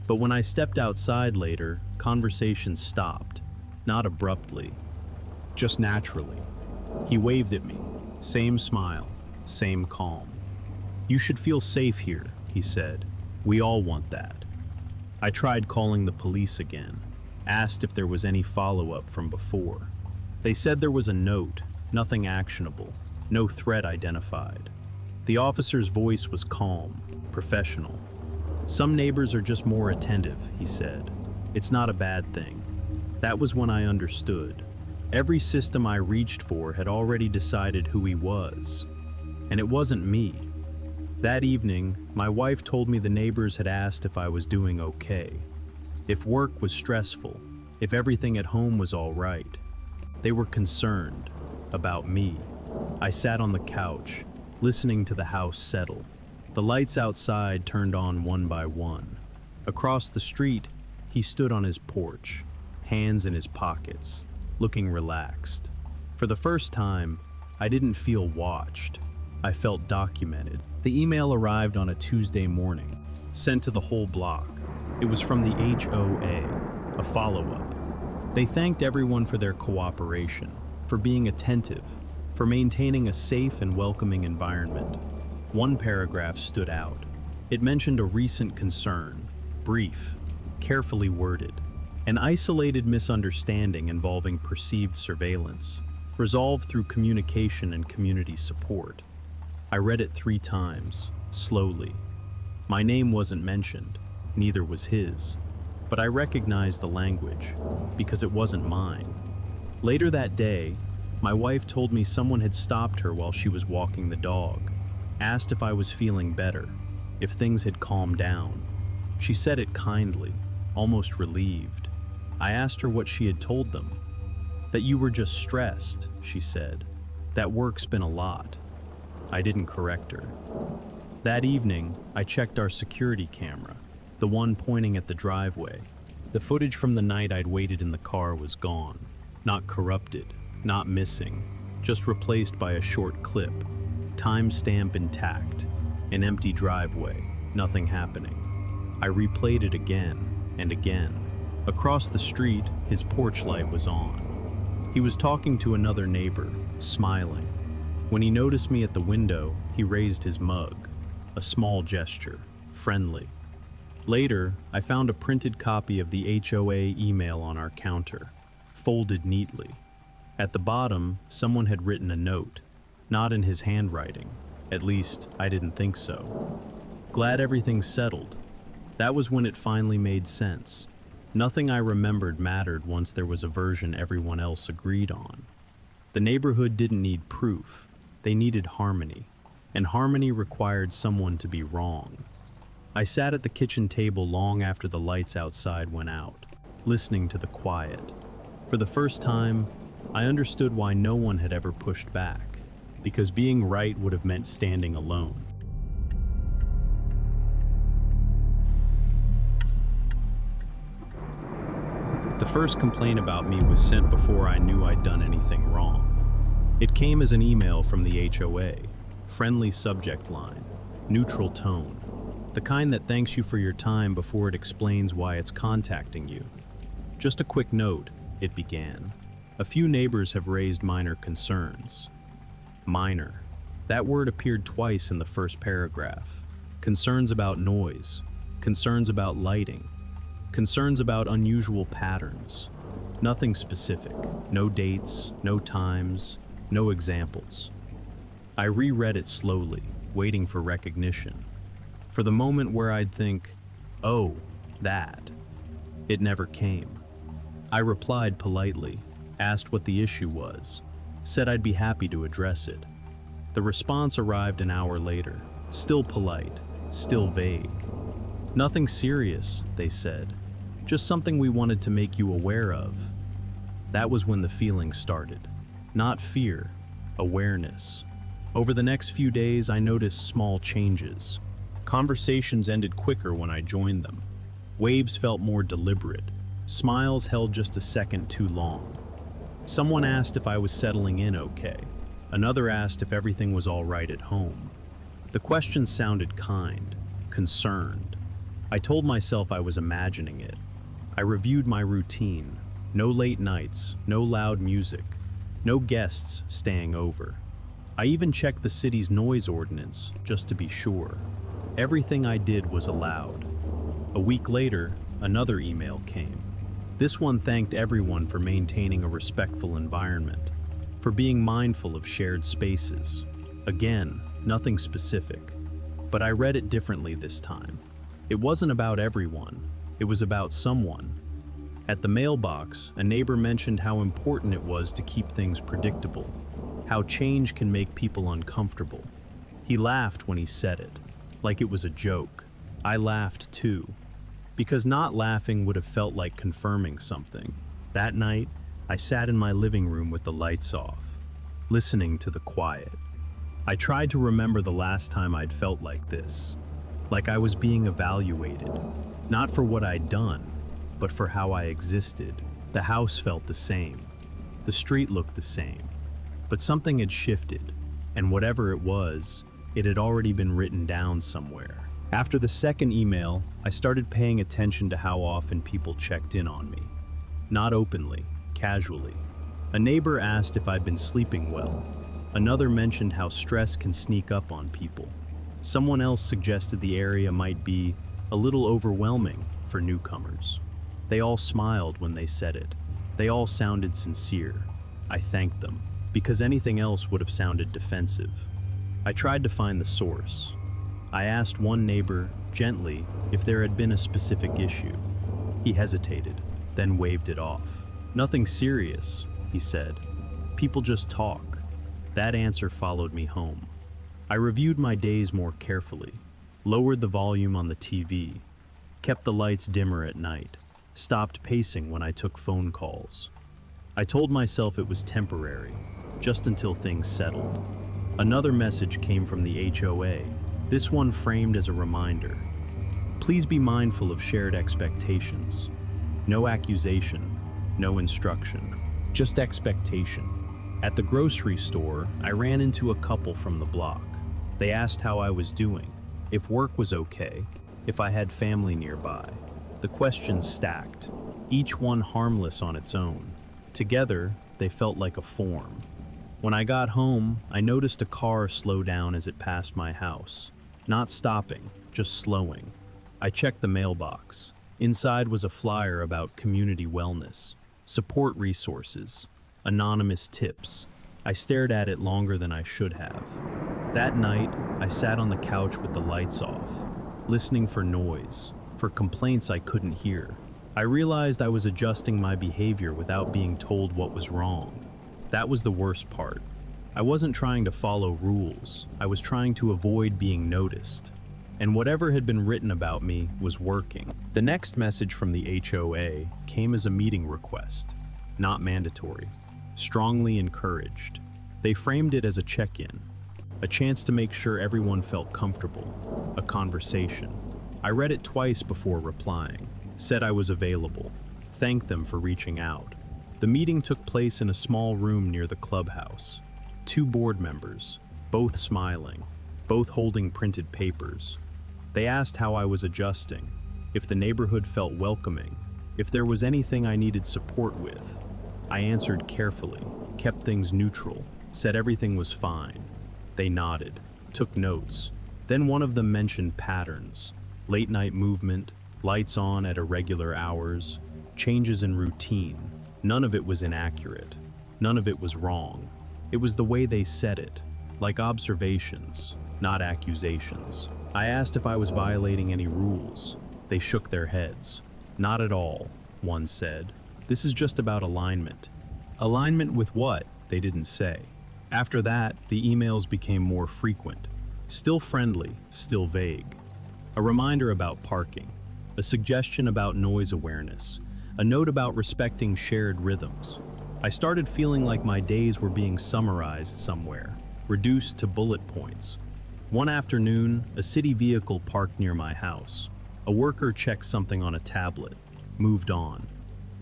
But when I stepped outside later, conversation stopped, not abruptly, just naturally. He waved at me, same smile, same calm. "You should feel safe here," he said. "We all want that." I tried calling the police again, asked if there was any follow-up from before. They said there was a note, nothing actionable, no threat identified. The officer's voice was calm, professional. "Some neighbors are just more attentive," he said. "It's not a bad thing." That was when I understood. Every system I reached for had already decided who he was. And it wasn't me. That evening, my wife told me the neighbors had asked if I was doing okay, if work was stressful, if everything at home was all right. They were concerned about me. I sat on the couch, listening to the house settle. The lights outside turned on one by one. Across the street, he stood on his porch, hands in his pockets, looking relaxed. For the first time, I didn't feel watched. I felt documented. The email arrived on a Tuesday morning, sent to the whole block. It was from the HOA, a follow-up. They thanked everyone for their cooperation, for being attentive, for maintaining a safe and welcoming environment. One paragraph stood out. It mentioned a recent concern, brief, carefully worded, an isolated misunderstanding involving perceived surveillance, resolved through communication and community support. I read it 3 times, slowly. My name wasn't mentioned, neither was his, but I recognized the language, because it wasn't mine. Later that day, my wife told me someone had stopped her while she was walking the dog, asked if I was feeling better, if things had calmed down. She said it kindly, almost relieved. I asked her what she had told them. "That you were just stressed," she said. "That work's been a lot." I didn't correct her. That evening, I checked our security camera, the one pointing at the driveway. The footage from the night I'd waited in the car was gone. Not corrupted, not missing, just replaced by a short clip. Timestamp intact, an empty driveway, nothing happening. I replayed it again and again. Across the street, his porch light was on. He was talking to another neighbor, smiling. When he noticed me at the window, he raised his mug, a small gesture, friendly. Later, I found a printed copy of the HOA email on our counter, folded neatly. At the bottom, someone had written a note, not in his handwriting. At least, I didn't think so. "Glad everything's settled." That was when it finally made sense. Nothing I remembered mattered once there was a version everyone else agreed on. The neighborhood didn't need proof. They needed harmony, and harmony required someone to be wrong. I sat at the kitchen table long after the lights outside went out, listening to the quiet. For the first time, I understood why no one had ever pushed back, because being right would have meant standing alone. The first complaint about me was sent before I knew I'd done anything wrong. It came as an email from the HOA, friendly subject line, neutral tone, the kind that thanks you for your time before it explains why it's contacting you. Just a quick note, it began. A few neighbors have raised minor concerns. Minor. That word appeared twice in the first paragraph. Concerns about noise, concerns about lighting, concerns about unusual patterns. Nothing specific, no dates, no times, no examples. I reread it slowly, waiting for recognition. For the moment where I'd think, oh, that. It never came. I replied politely, asked what the issue was, said I'd be happy to address it. The response arrived an hour later, still polite, still vague. Nothing serious, they said, just something we wanted to make you aware of. That was when the feeling started. Not fear, awareness. Over the next few days, I noticed small changes. Conversations ended quicker when I joined them. Waves felt more deliberate. Smiles held just a second too long. Someone asked if I was settling in okay. Another asked if everything was all right at home. The questions sounded kind, concerned. I told myself I was imagining it. I reviewed my routine. No late nights, no loud music, no guests staying over. I even checked the city's noise ordinance, just to be sure. Everything I did was allowed. A week later, another email came. This one thanked everyone for maintaining a respectful environment, for being mindful of shared spaces. Again, nothing specific, but I read it differently this time. It wasn't about everyone, it was about someone. At the mailbox, a neighbor mentioned how important it was to keep things predictable, how change can make people uncomfortable. He laughed when he said it, like it was a joke. I laughed too, because not laughing would have felt like confirming something. That night, I sat in my living room with the lights off, listening to the quiet. I tried to remember the last time I'd felt like this, like I was being evaluated, not for what I'd done, but for how I existed. The house felt the same. The street looked the same. But something had shifted, and whatever it was, it had already been written down somewhere. After the second email, I started paying attention to how often people checked in on me. Not openly, casually. A neighbor asked if I'd been sleeping well. Another mentioned how stress can sneak up on people. Someone else suggested the area might be a little overwhelming for newcomers. They all smiled when they said it. They all sounded sincere. I thanked them, because anything else would have sounded defensive. I tried to find the source. I asked one neighbor, gently, if there had been a specific issue. He hesitated, then waved it off. Nothing serious, he said. People just talk. That answer followed me home. I reviewed my days more carefully, lowered the volume on the TV, kept the lights dimmer at night, stopped pacing when I took phone calls. I told myself it was temporary, just until things settled. Another message came from the HOA, this one framed as a reminder. Please be mindful of shared expectations. No accusation, no instruction, just expectation. At the grocery store, I ran into a couple from the block. They asked how I was doing, if work was okay, if I had family nearby. The questions stacked, each one harmless on its own. Together, they felt like a form. When I got home, I noticed a car slow down as it passed my house. Not stopping, just slowing. I checked the mailbox. Inside was a flyer about community wellness, support resources, anonymous tips. I stared at it longer than I should have. That night, I sat on the couch with the lights off, listening for noise, for complaints I couldn't hear. I realized I was adjusting my behavior without being told what was wrong. That was the worst part. I wasn't trying to follow rules. I was trying to avoid being noticed. And whatever had been written about me was working. The next message from the HOA came as a meeting request, not mandatory, strongly encouraged. They framed it as a check-in, a chance to make sure everyone felt comfortable, a conversation. I read it twice before replying, said I was available, thanked them for reaching out. The meeting took place in a small room near the clubhouse. 2 board members, both smiling, both holding printed papers. They asked how I was adjusting, if the neighborhood felt welcoming, if there was anything I needed support with. I answered carefully, kept things neutral, said everything was fine. They nodded, took notes. Then one of them mentioned patterns, late night movement, lights on at irregular hours, changes in routine. None of it was inaccurate. None of it was wrong. It was the way they said it, like observations, not accusations. I asked if I was violating any rules. They shook their heads. Not at all, one said. This is just about alignment. Alignment with what? They didn't say. After that, the emails became more frequent. Still friendly, still vague. A reminder about parking, a suggestion about noise awareness, a note about respecting shared rhythms. I started feeling like my days were being summarized somewhere, reduced to bullet points. One afternoon, a city vehicle parked near my house. A worker checked something on a tablet, moved on.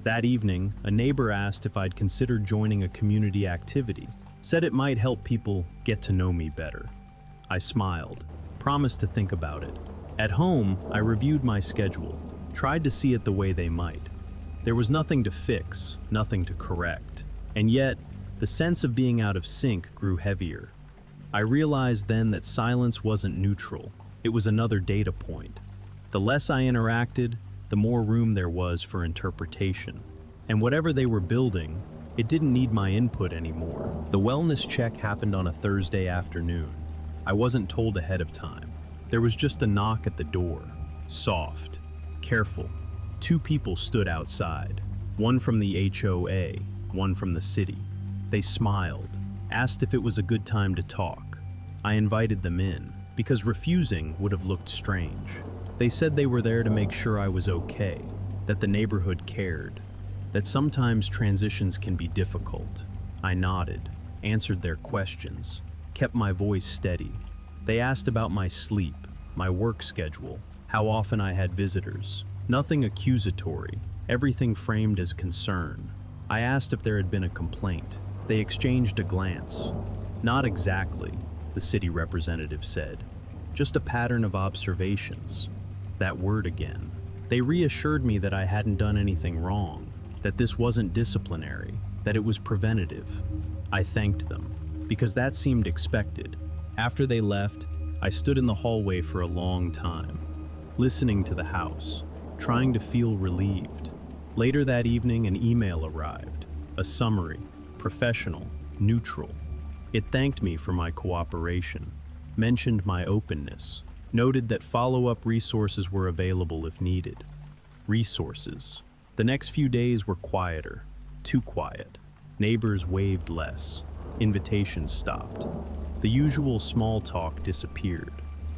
That evening, a neighbor asked if I'd considered joining a community activity, said it might help people get to know me better. I smiled, promised to think about it. At home, I reviewed my schedule, tried to see it the way they might. There was nothing to fix, nothing to correct, and yet, the sense of being out of sync grew heavier. I realized then that silence wasn't neutral, it was another data point. The less I interacted, the more room there was for interpretation. And whatever they were building, it didn't need my input anymore. The wellness check happened on a Thursday afternoon. I wasn't told ahead of time. There was just a knock at the door. Soft, careful. 2 people stood outside. One from the HOA, one from the city. They smiled, asked if it was a good time to talk. I invited them in, because refusing would have looked strange. They said they were there to make sure I was okay, that the neighborhood cared, that sometimes transitions can be difficult. I nodded, answered their questions, kept my voice steady. They asked about my sleep, my work schedule, how often I had visitors. Nothing accusatory, everything framed as concern. I asked if there had been a complaint. They exchanged a glance. Not exactly, the city representative said. Just a pattern of observations. That word again. They reassured me that I hadn't done anything wrong, that this wasn't disciplinary, that it was preventative. I thanked them, because that seemed expected. After they left, I stood in the hallway for a long time, listening to the house, trying to feel relieved. Later that evening, an email arrived, a summary, professional, neutral. It thanked me for my cooperation, mentioned my openness, noted that follow-up resources were available if needed. Resources. The next few days were quieter, too quiet. Neighbors waved less. Invitations stopped. The usual small talk disappeared.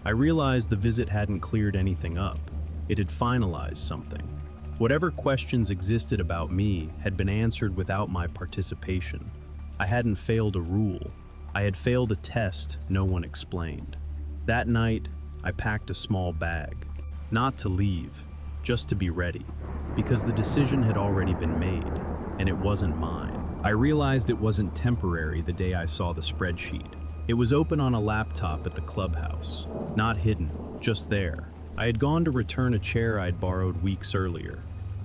I realized the visit hadn't cleared anything up. It had finalized something. Whatever questions existed about me had been answered without my participation. I hadn't failed a rule. I had failed a test no one explained. That night, I packed a small bag. Not to leave, just to be ready. Because the decision had already been made, and it wasn't mine. I realized it wasn't temporary the day I saw the spreadsheet. It was open on a laptop at the clubhouse. Not hidden, just there. I had gone to return a chair I'd borrowed weeks earlier.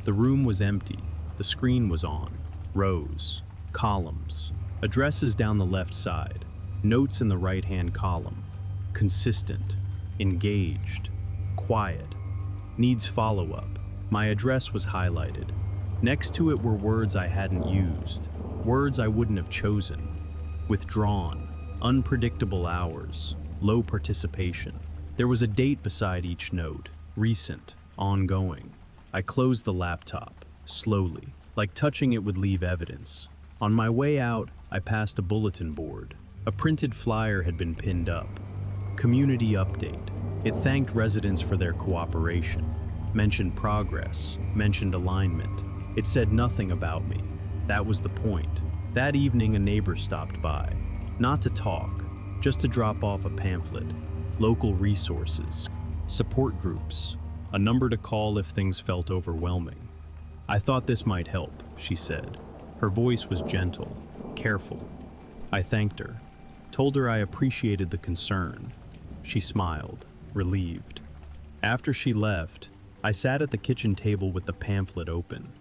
The room was empty. The screen was on. Rows, columns, addresses down the left side, notes in the right-hand column. Consistent, engaged, quiet, needs follow-up. My address was highlighted. Next to it were words I hadn't used, words I wouldn't have chosen. Withdrawn, unpredictable hours, low participation. There was a date beside each note, recent, ongoing. I closed the laptop, slowly, like touching it would leave evidence. On my way out, I passed a bulletin board. A printed flyer had been pinned up. Community update. It thanked residents for their cooperation, mentioned progress, mentioned alignment. It said nothing about me. That was the point. That evening, a neighbor stopped by. Not to talk, just to drop off a pamphlet. Local resources, support groups, a number to call if things felt overwhelming. I thought this might help, she said. Her voice was gentle, careful. I thanked her, told her I appreciated the concern. She smiled, relieved. After she left, I sat at the kitchen table with the pamphlet open.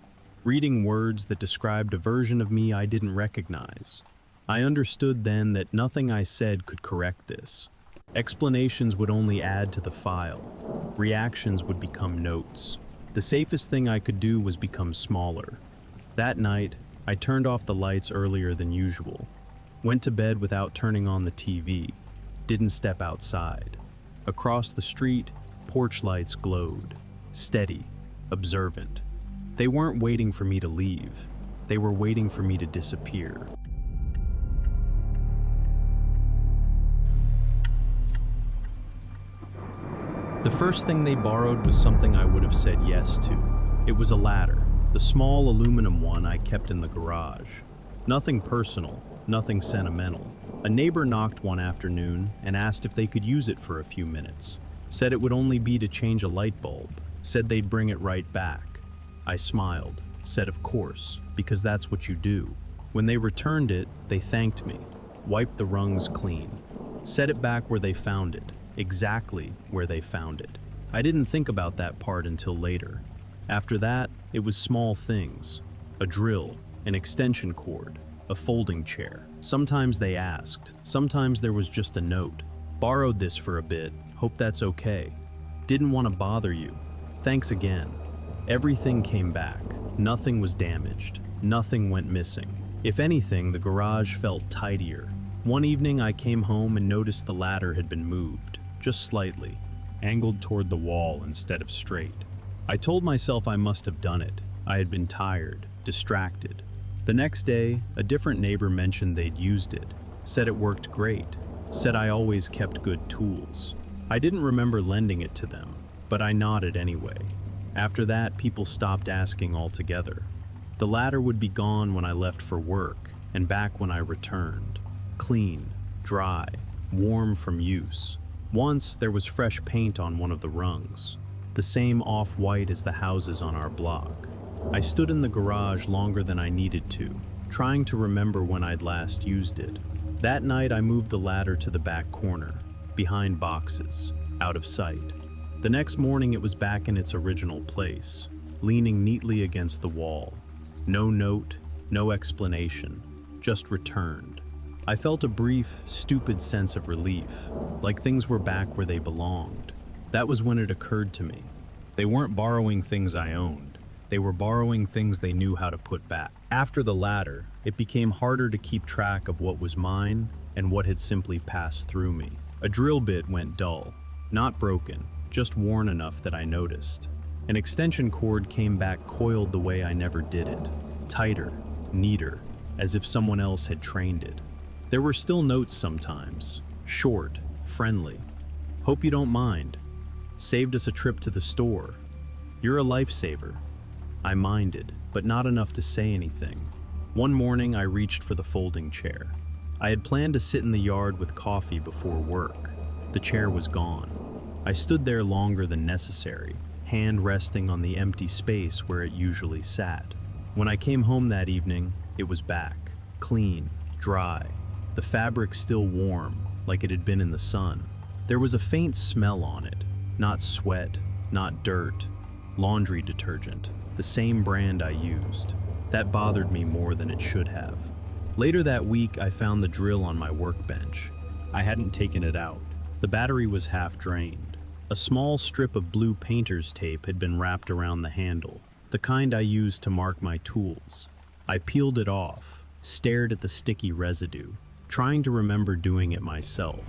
reading words that described a version of me I didn't recognize. I understood then that nothing I said could correct this. Explanations would only add to the file. Reactions would become notes. The safest thing I could do was become smaller. That night, I turned off the lights earlier than usual. Went to bed without turning on the TV. Didn't step outside. Across the street, porch lights glowed. Steady, observant. They weren't waiting for me to leave. They were waiting for me to disappear. The first thing they borrowed was something I would have said yes to. It was a ladder, the small aluminum one I kept in the garage. Nothing personal, nothing sentimental. A neighbor knocked one afternoon and asked if they could use it for a few minutes. Said it would only be to change a light bulb. Said they'd bring it right back. I smiled, said of course, because that's what you do. When they returned it, they thanked me, wiped the rungs clean, set it back where they found it, exactly where they found it. I didn't think about that part until later. After that, it was small things. A drill, an extension cord, a folding chair. Sometimes they asked, sometimes there was just a note. Borrowed this for a bit, hope that's okay. Didn't want to bother you. Thanks again. Everything came back. Nothing was damaged. Nothing went missing. If anything, the garage felt tidier. One evening I came home and noticed the ladder had been moved, just slightly, angled toward the wall instead of straight. I told myself I must have done it. I had been tired, distracted. The next day, a different neighbor mentioned they'd used it, said it worked great, said I always kept good tools. I didn't remember lending it to them, but I nodded anyway. After that, people stopped asking altogether. The ladder would be gone when I left for work, and back when I returned. Clean, dry, warm from use. Once, there was fresh paint on one of the rungs, the same off-white as the houses on our block. I stood in the garage longer than I needed to, trying to remember when I'd last used it. That night, I moved the ladder to the back corner, behind boxes, out of sight. The next morning, it was back in its original place, leaning neatly against the wall. No note, no explanation, just returned. I felt a brief, stupid sense of relief, like things were back where they belonged. That was when it occurred to me. They weren't borrowing things I owned. They were borrowing things they knew how to put back. After the latter, it became harder to keep track of what was mine and what had simply passed through me. A drill bit went dull, not broken, just worn enough that I noticed. An extension cord came back coiled the way I never did it, tighter, neater, as if someone else had trained it. There were still notes sometimes, short, friendly. Hope you don't mind. Saved us a trip to the store. You're a lifesaver. I minded, but not enough to say anything. One morning, I reached for the folding chair. I had planned to sit in the yard with coffee before work. The chair was gone. I stood there longer than necessary, hand resting on the empty space where it usually sat. When I came home that evening, it was back, clean, dry, the fabric still warm, like it had been in the sun. There was a faint smell on it, not sweat, not dirt, laundry detergent, the same brand I used. That bothered me more than it should have. Later that week, I found the drill on my workbench. I hadn't taken it out. The battery was half drained. A small strip of blue painter's tape had been wrapped around the handle, the kind I used to mark my tools. I peeled it off, stared at the sticky residue, trying to remember doing it myself.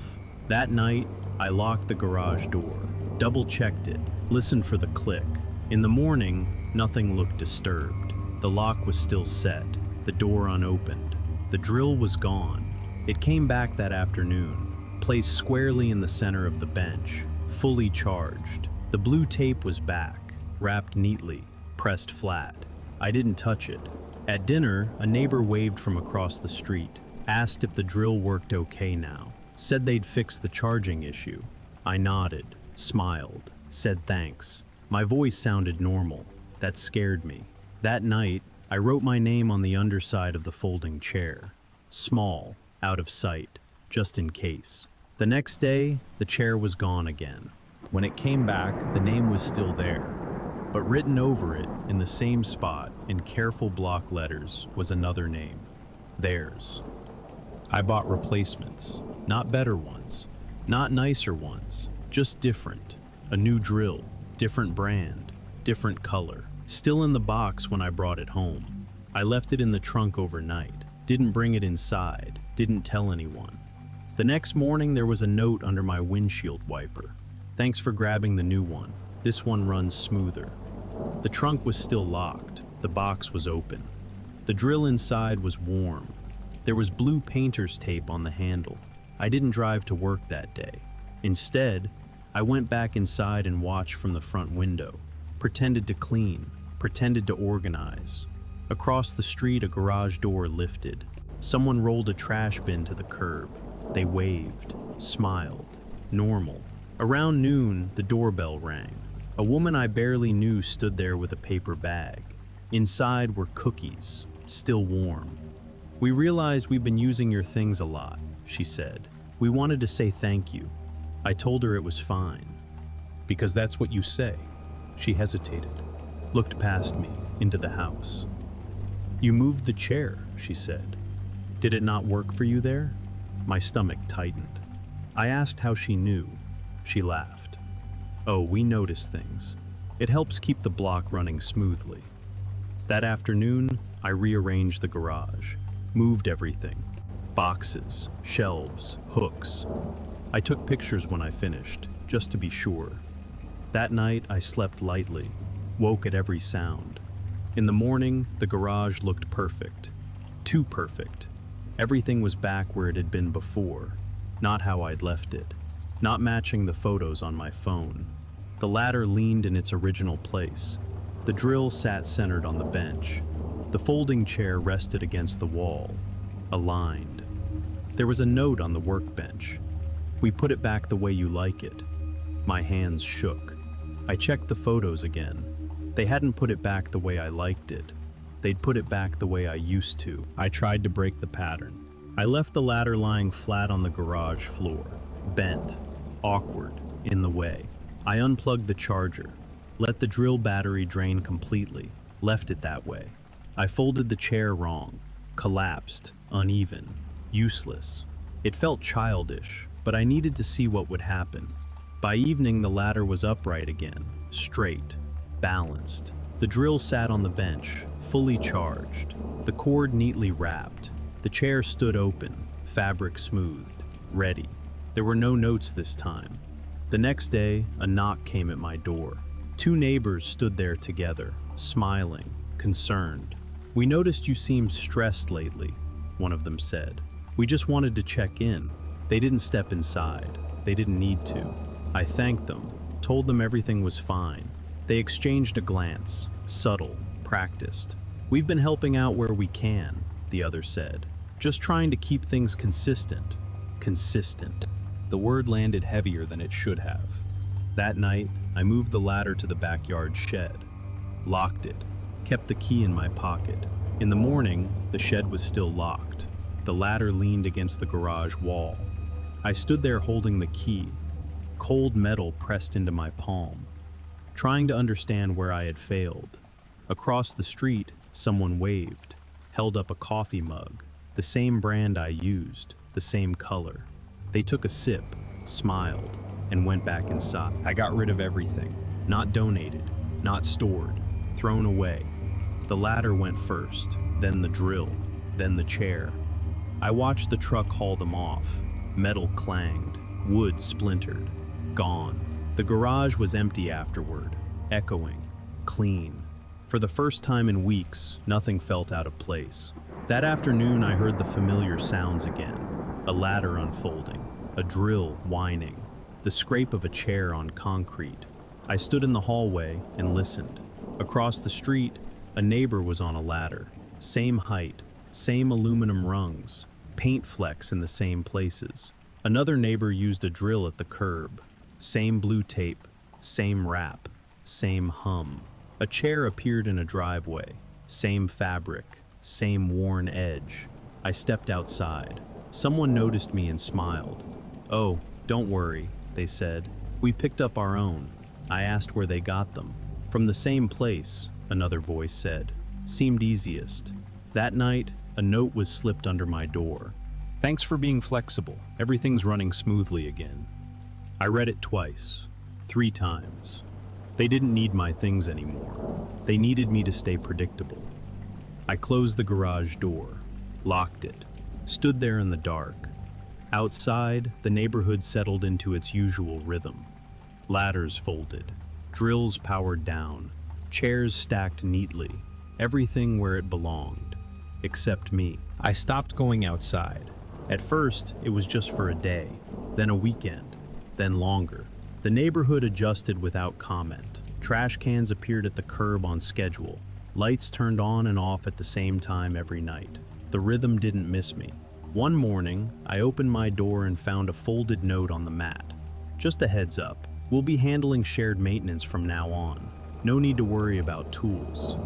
That night, I locked the garage door, double-checked it, listened for the click. In the morning, nothing looked disturbed. The lock was still set, the door unopened. The drill was gone. It came back that afternoon, placed squarely in the center of the bench, fully charged. The blue tape was back, wrapped neatly, pressed flat. I didn't touch it. At dinner, a neighbor waved from across the street, asked if the drill worked okay now, said they'd fix the charging issue. I nodded, smiled, said thanks. My voice sounded normal. That scared me. That night, I wrote my name on the underside of the folding chair. Small, out of sight, just in case. The next day, the chair was gone again. When it came back, the name was still there. But written over it, in the same spot, in careful block letters, was another name. Theirs. I bought replacements. Not better ones. Not nicer ones. Just different. A new drill. Different brand. Different color. Still in the box when I brought it home. I left it in the trunk overnight. Didn't bring it inside. Didn't tell anyone. The next morning there was a note under my windshield wiper. Thanks for grabbing the new one. This one runs smoother. The trunk was still locked. The box was open. The drill inside was warm. There was blue painter's tape on the handle. I didn't drive to work that day. Instead, I went back inside and watched from the front window. Pretended to clean. Pretended to organize. Across the street, a garage door lifted. Someone rolled a trash bin to the curb. They waved. Smiled. Normal. Around noon, the doorbell rang. A woman I barely knew stood there with a paper bag. Inside were cookies, still warm. "We realize we've been using your things a lot," she said. "We wanted to say thank you." I told her it was fine. "Because that's what you say." She hesitated, looked past me, into the house. "You moved the chair," she said. "Did it not work for you there?" My stomach tightened. I asked how she knew. She laughed. "Oh, we notice things. It helps keep the block running smoothly." That afternoon, I rearranged the garage, moved everything. Boxes, shelves, hooks. I took pictures when I finished, just to be sure. That night, I slept lightly, woke at every sound. In the morning, the garage looked perfect. Too perfect. Everything was back where it had been before, not how I'd left it. Not matching the photos on my phone. The ladder leaned in its original place. The drill sat centered on the bench. The folding chair rested against the wall, aligned. There was a note on the workbench. "We put it back the way you like it." My hands shook. I checked the photos again. They hadn't put it back the way I liked it. They'd put it back the way I used to. I tried to break the pattern. I left the ladder lying flat on the garage floor. Bent, awkward, in the way. I unplugged the charger, let the drill battery drain completely, left it that way. I folded the chair wrong, collapsed, uneven, useless. It felt childish, but I needed to see what would happen. By evening, the ladder was upright again, straight, balanced. The drill sat on the bench, fully charged, the cord neatly wrapped. The chair stood open, fabric smoothed, ready. There were no notes this time. The next day, a knock came at my door. Two neighbors stood there together, smiling, concerned. "We noticed you seemed stressed lately," one of them said. "We just wanted to check in." They didn't step inside. They didn't need to. I thanked them, told them everything was fine. They exchanged a glance, subtle, practiced. "We've been helping out where we can," the other said. "Just trying to keep things consistent." Consistent. The word landed heavier than it should have. That night, I moved the ladder to the backyard shed, locked it, kept the key in my pocket. In the morning, the shed was still locked. The ladder leaned against the garage wall. I stood there holding the key, cold metal pressed into my palm, trying to understand where I had failed. Across the street, someone waved, held up a coffee mug, the same brand I used, the same color. They took a sip, smiled, and went back inside. I got rid of everything. Not donated, not stored, thrown away. The ladder went first, then the drill, then the chair. I watched the truck haul them off. Metal clanged, wood splintered, gone. The garage was empty afterward, echoing, clean. For the first time in weeks, nothing felt out of place. That afternoon, I heard the familiar sounds again. A ladder unfolding, a drill whining, the scrape of a chair on concrete. I stood in the hallway and listened. Across the street, a neighbor was on a ladder. Same height, same aluminum rungs, paint flecks in the same places. Another neighbor used a drill at the curb. Same blue tape, same wrap, same hum. A chair appeared in a driveway. Same fabric, same worn edge. I stepped outside. Someone noticed me and smiled. "Oh, don't worry," they said. "We picked up our own." I asked where they got them. From the same place, another voice said. Seemed easiest. That night, a note was slipped under my door. Thanks for being flexible. Everything's running smoothly again. I read it twice, 3 times. They didn't need my things anymore. They needed me to stay predictable. I closed the garage door, locked it, stood there in the dark. Outside, the neighborhood settled into its usual rhythm. Ladders folded, drills powered down, chairs stacked neatly, everything where it belonged, except me. I stopped going outside. At first, it was just for a day, then a weekend, then longer. The neighborhood adjusted without comment. Trash cans appeared at the curb on schedule. Lights turned on and off at the same time every night. The rhythm didn't miss me. One morning, I opened my door and found a folded note on the mat. Just a heads up, we'll be handling shared maintenance from now on. No need to worry about tools.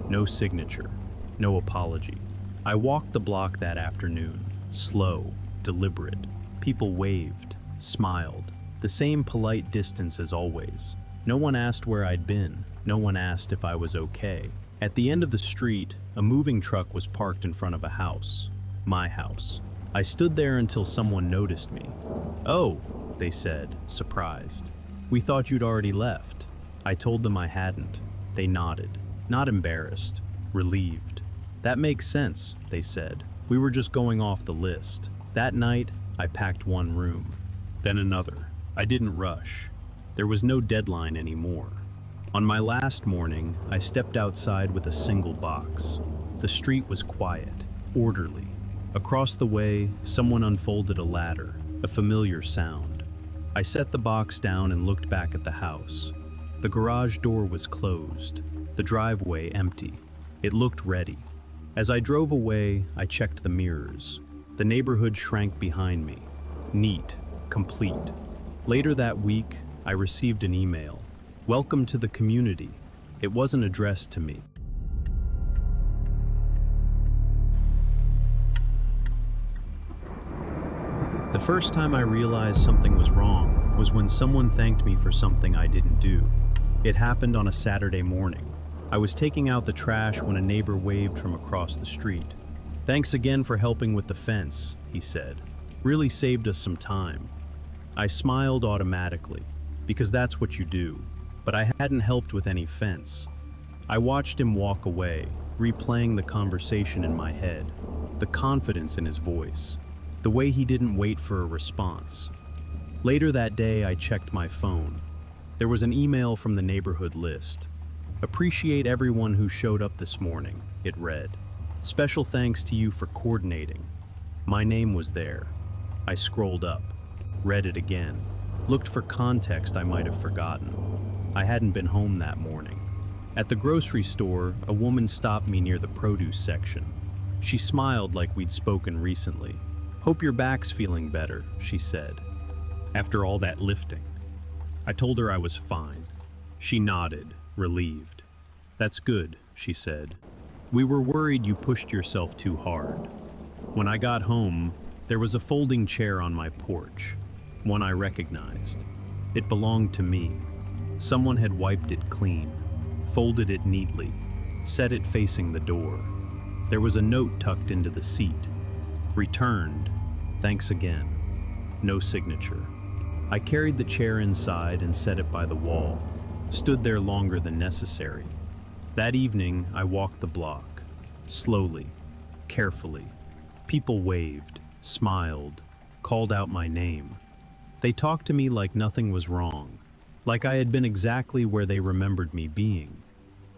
No signature, no apology. I walked the block that afternoon, slow, deliberate. People waved, smiled, the same polite distance as always. No one asked where I'd been. No one asked if I was okay. At the end of the street, a moving truck was parked in front of a house. My house. I stood there until someone noticed me. "Oh," they said, surprised. "We thought you'd already left." I told them I hadn't. They nodded, not embarrassed, relieved. "That makes sense," they said. "We were just going off the list." That night, I packed one room, then another. I didn't rush. There was no deadline anymore. On my last morning, I stepped outside with a single box. The street was quiet, orderly. Across the way, someone unfolded a ladder, a familiar sound. I set the box down and looked back at the house. The garage door was closed, the driveway empty. It looked ready. As I drove away, I checked the mirrors. The neighborhood shrank behind me, neat, complete. Later that week, I received an email. "Welcome to the community." It wasn't addressed to me. The first time I realized something was wrong was when someone thanked me for something I didn't do. It happened on a Saturday morning. I was taking out the trash when a neighbor waved from across the street. "Thanks again for helping with the fence," he said. "Really saved us some time." I smiled automatically, because that's what you do, but I hadn't helped with any fence. I watched him walk away, replaying the conversation in my head, the confidence in his voice, the way he didn't wait for a response. Later that day, I checked my phone. There was an email from the neighborhood list. "Appreciate everyone who showed up this morning," it read. "Special thanks to you for coordinating." My name was there. I scrolled up, read it again, looked for context I might have forgotten. I hadn't been home that morning. At the grocery store, a woman stopped me near the produce section. She smiled like we'd spoken recently. "Hope your back's feeling better," she said. After all that lifting. I told her I was fine. She nodded, relieved. "That's good," she said. "We were worried you pushed yourself too hard." When I got home, there was a folding chair on my porch, one I recognized. It belonged to me. Someone had wiped it clean, folded it neatly, set it facing the door. There was a note tucked into the seat. "Returned. Thanks again." No signature. I carried the chair inside and set it by the wall, stood there longer than necessary. That evening, I walked the block, slowly, carefully. People waved, smiled, called out my name. They talked to me like nothing was wrong, like I had been exactly where they remembered me being.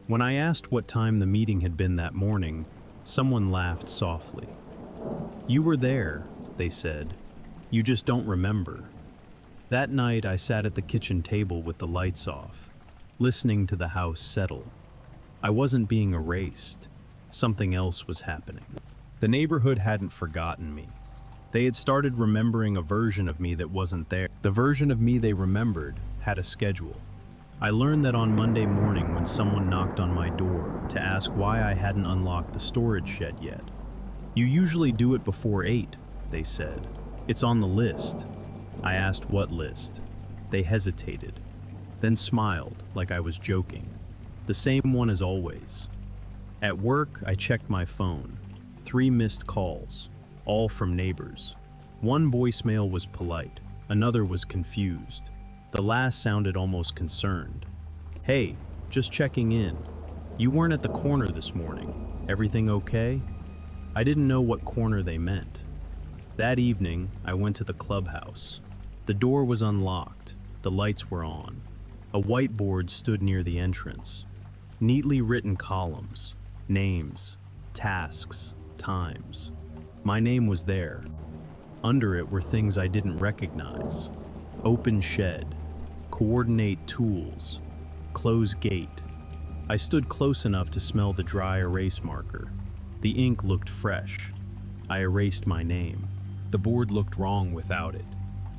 When I asked what time the meeting had been that morning, someone laughed softly. "You were there," they said. "You just don't remember." That night, I sat at the kitchen table with the lights off, listening to the house settle. I wasn't being erased. Something else was happening. The neighborhood hadn't forgotten me. They had started remembering a version of me that wasn't there. The version of me they remembered had a schedule. I learned that on Monday morning when someone knocked on my door to ask why I hadn't unlocked the storage shed yet. "You usually do it before 8, they said. "It's on the list." I asked what list. They hesitated, then smiled like I was joking. The same one as always. At work, I checked my phone. 3 missed calls, all from neighbors. One voicemail was polite, another was confused. The last sounded almost concerned. "Hey, just checking in. You weren't at the corner this morning. Everything okay?" I didn't know what corner they meant. That evening, I went to the clubhouse. The door was unlocked. The lights were on. A whiteboard stood near the entrance. Neatly written columns, names, tasks, times. My name was there. Under it were things I didn't recognize. Open shed, coordinate tools, close gate. I stood close enough to smell the dry erase marker. The ink looked fresh. I erased my name. The board looked wrong without it,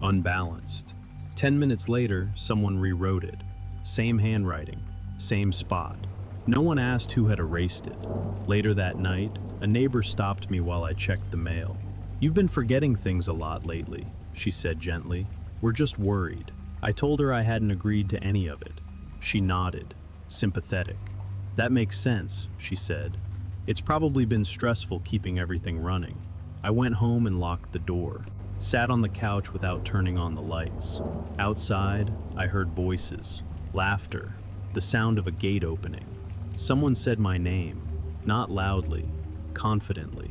unbalanced. 10 minutes later, someone rewrote it. Same handwriting, same spot. No one asked who had erased it. Later that night, a neighbor stopped me while I checked the mail. "You've been forgetting things a lot lately," she said gently. "We're just worried." I told her I hadn't agreed to any of it. She nodded, sympathetic. "That makes sense," she said. "It's probably been stressful keeping everything running." I went home and locked the door, sat on the couch without turning on the lights. Outside, I heard voices, laughter, the sound of a gate opening. Someone said my name, not loudly, confidently.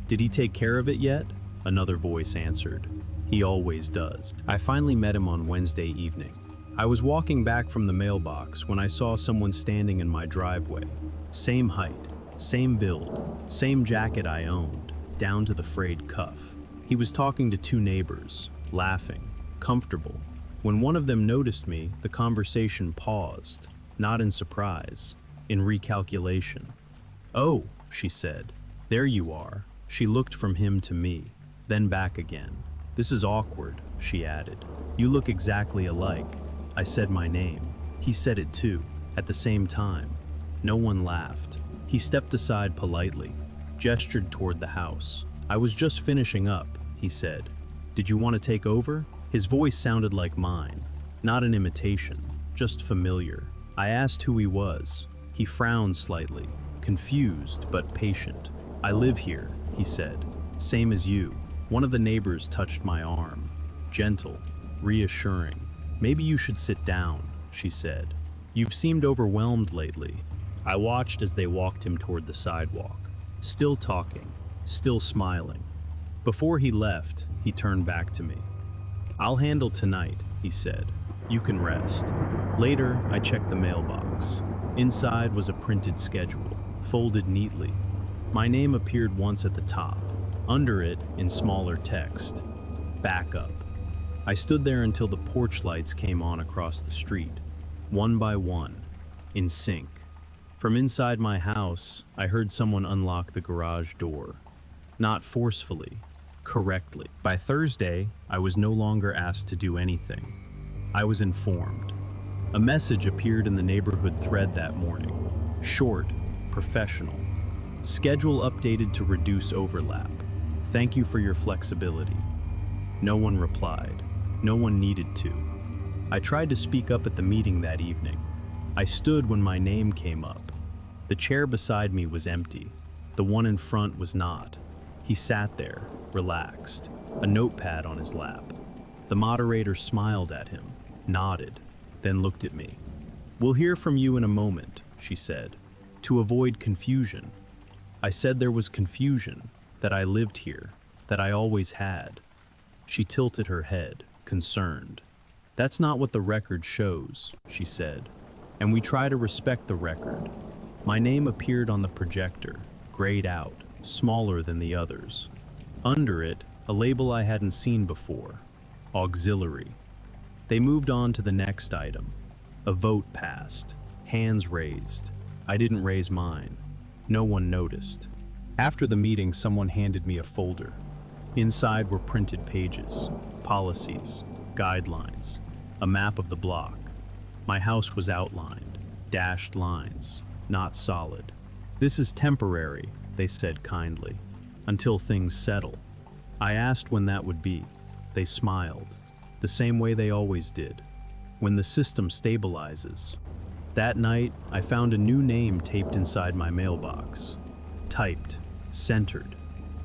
"Did he take care of it yet?" Another voice answered. "He always does." I finally met him on Wednesday evening. I was walking back from the mailbox when I saw someone standing in my driveway. Same height, same build, same jacket I owned, down to the frayed cuff. He was talking to 2 neighbors, laughing, comfortable. When one of them noticed me, the conversation paused, not in surprise, in recalculation. "Oh," she said, "there you are." She looked from him to me, then back again. "This is awkward," she added. "You look exactly alike." I said my name. He said it too, at the same time. No one laughed. He stepped aside politely, gestured toward the house. "I was just finishing up," he said. "Did you want to take over?" His voice sounded like mine, not an imitation, just familiar. I asked who he was. He frowned slightly, confused but patient. "I live here," he said. "Same as you." One of the neighbors touched my arm, gentle, reassuring. "Maybe you should sit down," she said. "You've seemed overwhelmed lately." I watched as they walked him toward the sidewalk, still talking, still smiling. Before he left, he turned back to me. "I'll handle tonight," he said. "You can rest." Later, I checked the mailbox. Inside was a printed schedule, folded neatly. My name appeared once at the top. Under it, in smaller text, "Backup." I stood there until the porch lights came on across the street, one by one, in sync. From inside my house, I heard someone unlock the garage door. Not forcefully, correctly. By Thursday, I was no longer asked to do anything. I was informed. A message appeared in the neighborhood thread that morning. Short, professional. "Schedule updated to reduce overlap. Thank you for your flexibility." No one replied. No one needed to. I tried to speak up at the meeting that evening. I stood when my name came up. The chair beside me was empty. The one in front was not. He sat there, relaxed, a notepad on his lap. The moderator smiled at him, nodded, then looked at me. "We'll hear from you in a moment," she said, "to avoid confusion." I said there was confusion, that I lived here, that I always had. She tilted her head, concerned. "That's not what the record shows," she said, "and we try to respect the record." My name appeared on the projector, grayed out, smaller than the others. Under it, a label I hadn't seen before, auxiliary. They moved on to the next item. A vote passed, hands raised. I didn't raise mine. No one noticed. After the meeting, someone handed me a folder. Inside were printed pages, policies, guidelines, a map of the block. My house was outlined, dashed lines, not solid. "This is temporary," they said kindly, "until things settle." I asked when that would be. They smiled, the same way they always did. "When the system stabilizes." That night, I found a new name taped inside my mailbox. Typed, centered,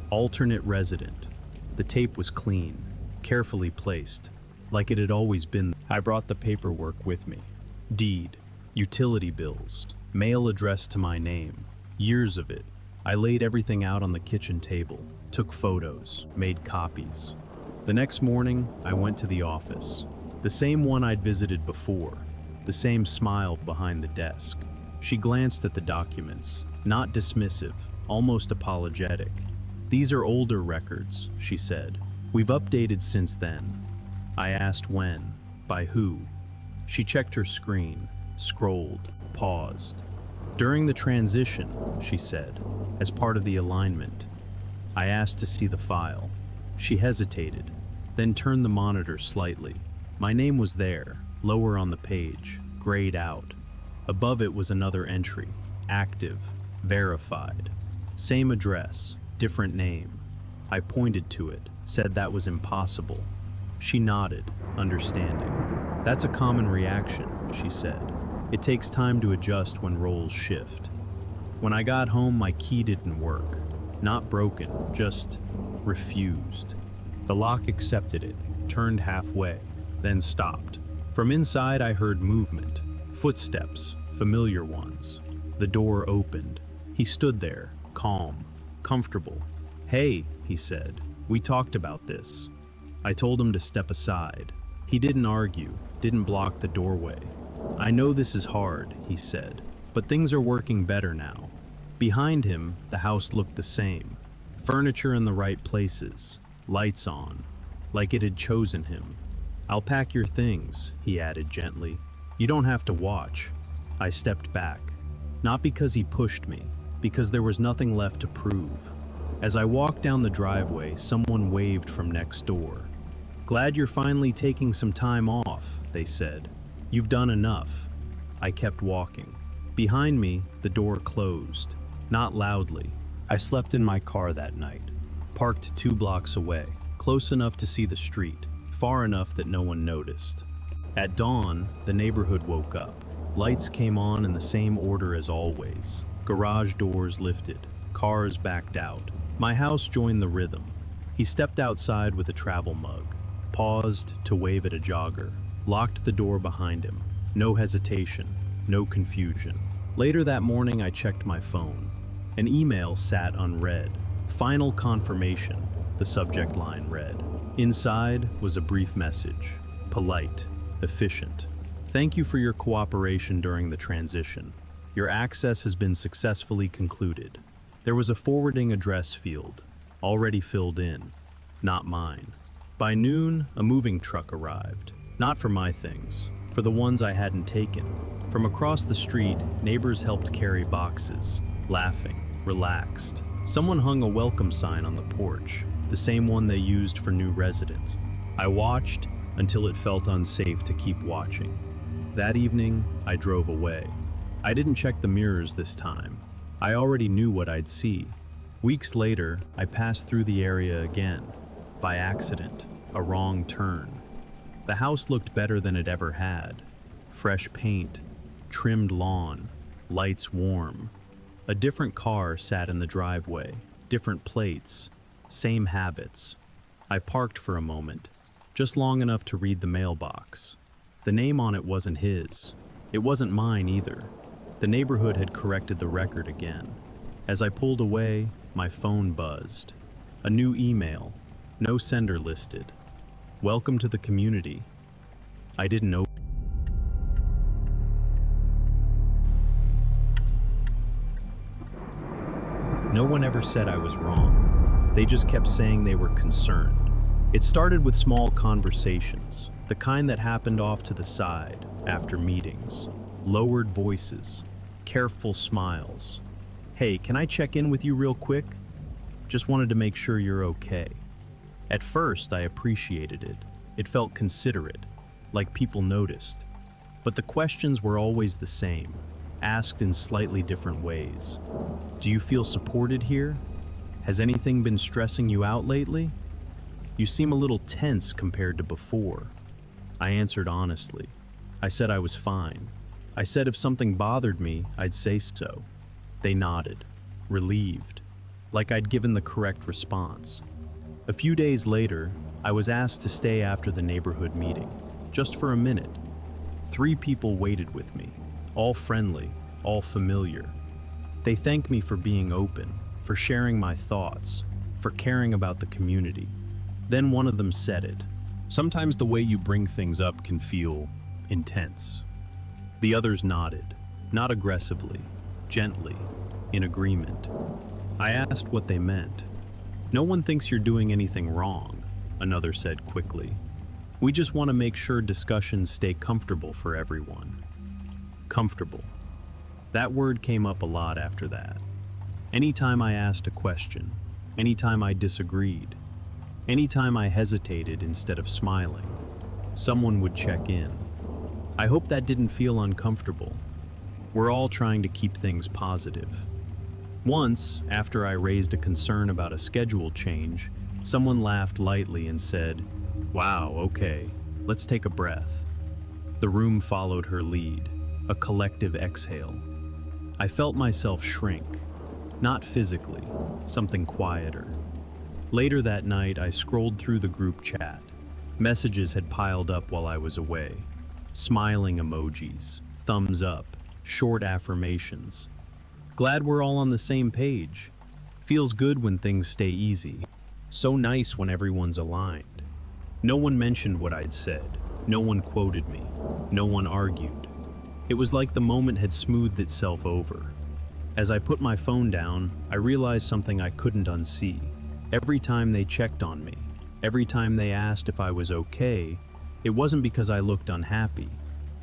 alternate resident. The tape was clean, carefully placed, like it had always been. I brought the paperwork with me. Deed, utility bills, mail addressed to my name, years of it. I laid everything out on the kitchen table, took photos, made copies. The next morning, I went to the office. The same one I'd visited before, the same smile behind the desk. She glanced at the documents, not dismissive, almost apologetic. "These are older records," she said. "We've updated since then." I asked when, by who. She checked her screen, scrolled, paused. "During the transition," she said, "as part of the alignment." I asked to see the file. She hesitated, then turned the monitor slightly. My name was there, lower on the page, grayed out. Above it was another entry, active, verified. Same address, different name. I pointed to it, said that was impossible. She nodded, understanding. "That's a common reaction," she said. "It takes time to adjust when roles shift." When I got home, my key didn't work. Not broken, just refused. The lock accepted it, turned halfway, then stopped. From inside, I heard movement, footsteps, familiar ones. The door opened. He stood there, calm, comfortable. "Hey," he said, "we talked about this." I told him to step aside. He didn't argue, didn't block the doorway. "I know this is hard," he said, "but things are working better now." Behind him, the house looked the same. Furniture in the right places, lights on, like it had chosen him. "I'll pack your things," he added gently. "You don't have to watch." I stepped back, not because he pushed me, because there was nothing left to prove. As I walked down the driveway, someone waved from next door. "Glad you're finally taking some time off," they said. "You've done enough." I kept walking. Behind me, the door closed, not loudly. I slept in my car that night, parked 2 blocks away, close enough to see the street, far enough that no one noticed. At dawn, the neighborhood woke up. Lights came on in the same order as always. Garage doors lifted, cars backed out. My house joined the rhythm. He stepped outside with a travel mug, paused to wave at a jogger, locked the door behind him. No hesitation, no confusion. Later that morning, I checked my phone. An email sat unread. "Final confirmation," the subject line read. Inside was a brief message, polite, efficient. "Thank you for your cooperation during the transition. Your access has been successfully concluded." There was a forwarding address field, already filled in, not mine. By noon, a moving truck arrived. Not for my things, for the ones I hadn't taken. From across the street, neighbors helped carry boxes, laughing, relaxed. Someone hung a welcome sign on the porch, the same one they used for new residents. I watched until it felt unsafe to keep watching. That evening, I drove away. I didn't check the mirrors this time. I already knew what I'd see. Weeks later, I passed through the area again. By accident, a wrong turn. The house looked better than it ever had. Fresh paint, trimmed lawn, lights warm. A different car sat in the driveway, different plates, same habits. I parked for a moment, just long enough to read the mailbox. The name on it wasn't his. It wasn't mine either. The neighborhood had corrected the record again. As I pulled away, my phone buzzed. A new email, no sender listed. "Welcome to the community." I didn't open. No one ever said I was wrong. They just kept saying they were concerned. It started with small conversations, the kind that happened off to the side after meetings. Lowered voices, careful smiles. "Hey, can I check in with you real quick? Just wanted to make sure you're okay." At first, I appreciated it. It felt considerate, like people noticed. But the questions were always the same, asked in slightly different ways. "Do you feel supported here? Has anything been stressing you out lately? You seem a little tense compared to before." I answered honestly. I said I was fine. I said if something bothered me, I'd say so. They nodded, relieved, like I'd given the correct response. A few days later, I was asked to stay after the neighborhood meeting, just for a minute. 3 people waited with me, all friendly, all familiar. They thanked me for being open, for sharing my thoughts, for caring about the community. Then one of them said it. Sometimes the way you bring things up can feel intense. The others nodded, not aggressively, gently, in agreement. I asked what they meant. No one thinks you're doing anything wrong, another said quickly. We just want to make sure discussions stay comfortable for everyone. Comfortable. That word came up a lot after that. Anytime I asked a question, anytime I disagreed, anytime I hesitated instead of smiling, someone would check in. I hope that didn't feel uncomfortable. We're all trying to keep things positive. Once, after I raised a concern about a schedule change, someone laughed lightly and said, "Wow, okay, let's take a breath." The room followed her lead, a collective exhale. I felt myself shrink, not physically, something quieter. Later that night, I scrolled through the group chat. Messages had piled up while I was away. Smiling emojis, thumbs up, short affirmations. Glad we're all on the same page. Feels good when things stay easy. So nice when everyone's aligned. No one mentioned what I'd said. No one quoted me. No one argued. It was like the moment had smoothed itself over. As I put my phone down, I realized something I couldn't unsee. Every time they checked on me, every time they asked if I was okay, it wasn't because I looked unhappy.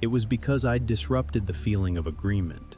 It was because I'd disrupted the feeling of agreement.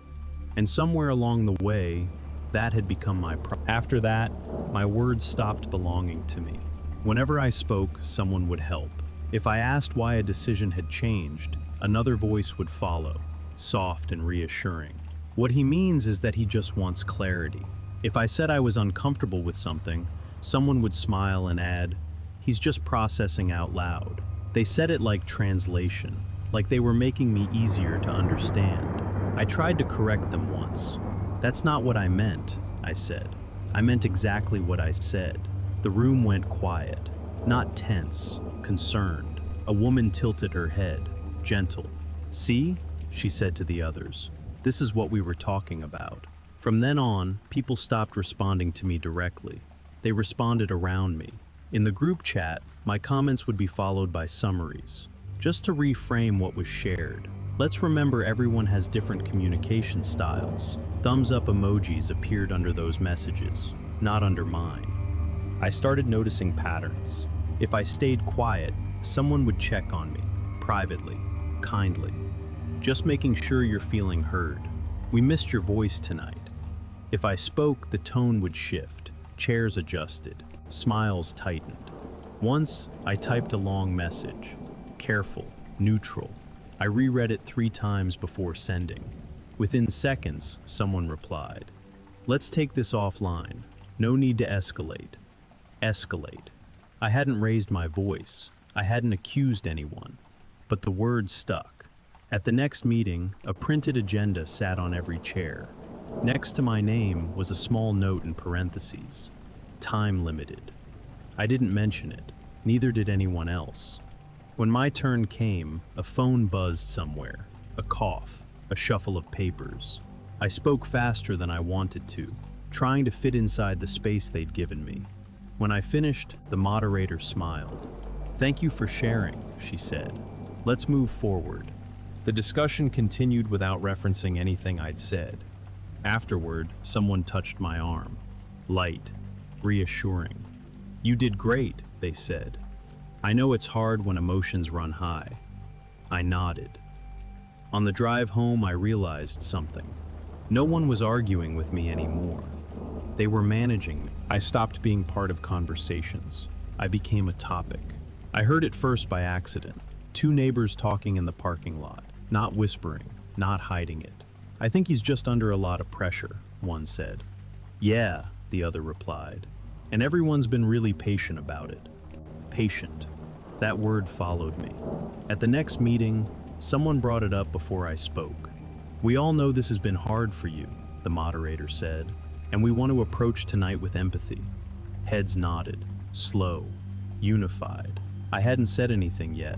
And somewhere along the way, that had become my problem. After that, my words stopped belonging to me. Whenever I spoke, someone would help. If I asked why a decision had changed, another voice would follow, soft and reassuring. What he means is that he just wants clarity. If I said I was uncomfortable with something, someone would smile and add, "He's just processing out loud." They said it like translation, like they were making me easier to understand. I tried to correct them once. "That's not what I meant," I said. "I meant exactly what I said." The room went quiet, not tense, concerned. A woman tilted her head, gentle. "See?" she said to the others. "This is what we were talking about." From then on, people stopped responding to me directly. They responded around me. In the group chat, my comments would be followed by summaries, just to reframe what was shared. Let's remember everyone has different communication styles. Thumbs up emojis appeared under those messages, not under mine. I started noticing patterns. If I stayed quiet, someone would check on me, privately, kindly. "Just making sure you're feeling heard. We missed your voice tonight." If I spoke, the tone would shift, chairs adjusted, smiles tightened. Once, I typed a long message, careful, neutral. I reread it 3 times before sending. Within seconds, someone replied, "Let's take this offline. No need to escalate." Escalate. I hadn't raised my voice. I hadn't accused anyone. But the words stuck. At the next meeting, a printed agenda sat on every chair. Next to my name was a small note in parentheses. Time limited. I didn't mention it. Neither did anyone else. When my turn came, a phone buzzed somewhere. A cough. A shuffle of papers. I spoke faster than I wanted to, trying to fit inside the space they'd given me. When I finished, the moderator smiled. "Thank you for sharing," she said. "Let's move forward." The discussion continued without referencing anything I'd said. Afterward, someone touched my arm. Light, reassuring. "You did great," they said. "I know it's hard when emotions run high." I nodded. On the drive home, I realized something. No one was arguing with me anymore. They were managing me. I stopped being part of conversations. I became a topic. I heard it first by accident. 2 neighbors talking in the parking lot, not whispering, not hiding it. "I think he's just under a lot of pressure," one said. "Yeah," the other replied. "And everyone's been really patient about it." Patient. That word followed me. At the next meeting, someone brought it up before I spoke. We all know this has been hard for you, the moderator said, and we want to approach tonight with empathy. Heads nodded, slow, unified. I hadn't said anything yet.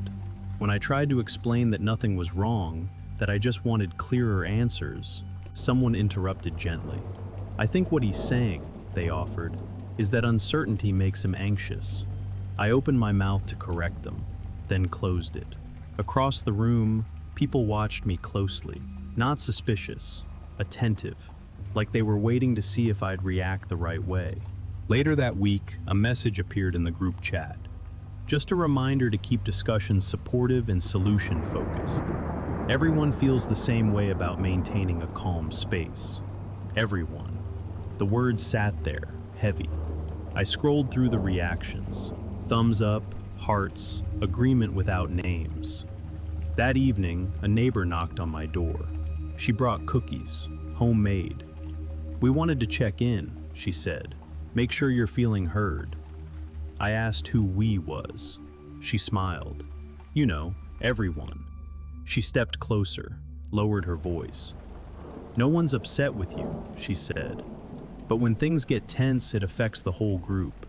When I tried to explain that nothing was wrong, that I just wanted clearer answers, someone interrupted gently. I think what he's saying, they offered, is that uncertainty makes him anxious. I opened my mouth to correct them, then closed it. Across the room, people watched me closely, not suspicious, attentive, like they were waiting to see if I'd react the right way. Later that week, a message appeared in the group chat. Just a reminder to keep discussions supportive and solution-focused. Everyone feels the same way about maintaining a calm space. Everyone. The words sat there, heavy. I scrolled through the reactions. Thumbs up, hearts, agreement without names. That evening, a neighbor knocked on my door. She brought cookies, homemade. We wanted to check in, she said. Make sure you're feeling heard. I asked who we was. She smiled. You know, everyone. She stepped closer, lowered her voice. No one's upset with you, she said. But when things get tense, it affects the whole group.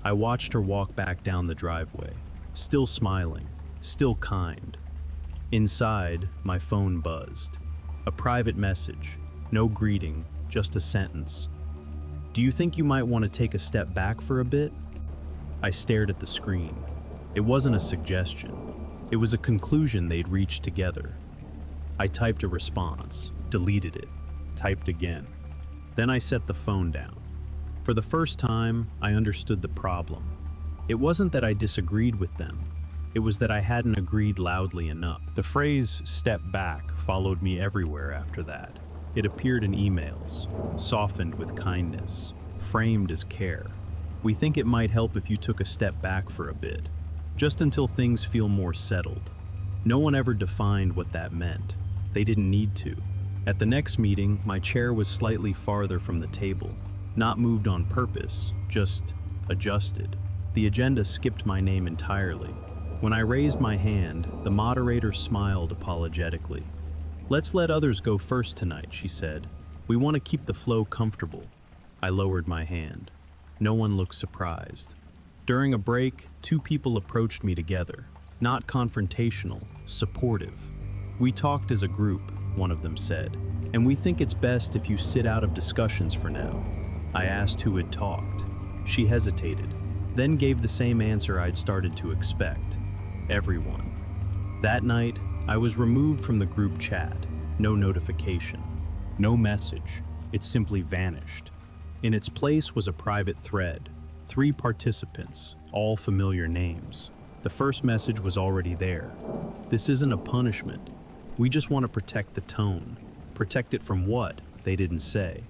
I watched her walk back down the driveway, still smiling, still kind. Inside, my phone buzzed. A private message, no greeting, just a sentence. Do you think you might want to take a step back for a bit? I stared at the screen. It wasn't a suggestion. It was a conclusion they'd reached together. I typed a response, deleted it, typed again. Then I set the phone down. For the first time, I understood the problem. It wasn't that I disagreed with them. It was that I hadn't agreed loudly enough. The phrase "step back" followed me everywhere after that. It appeared in emails, softened with kindness, framed as care. We think it might help if you took a step back for a bit, just until things feel more settled. No one ever defined what that meant. They didn't need to. At the next meeting, my chair was slightly farther from the table, not moved on purpose, just adjusted. The agenda skipped my name entirely. When I raised my hand, the moderator smiled apologetically. Let's let others go first tonight, she said. We want to keep the flow comfortable. I lowered my hand. No one looked surprised. During a break, two people approached me together, not confrontational, supportive. We talked as a group, one of them said, and we think it's best if you sit out of discussions for now. I asked who had talked. She hesitated, then gave the same answer I'd started to expect. Everyone. That night, I was removed from the group chat. No notification. No message. It simply vanished. In its place was a private thread. 3 participants, all familiar names. The first message was already there. This isn't a punishment. We just want to protect the tone. Protect it from what? They didn't say.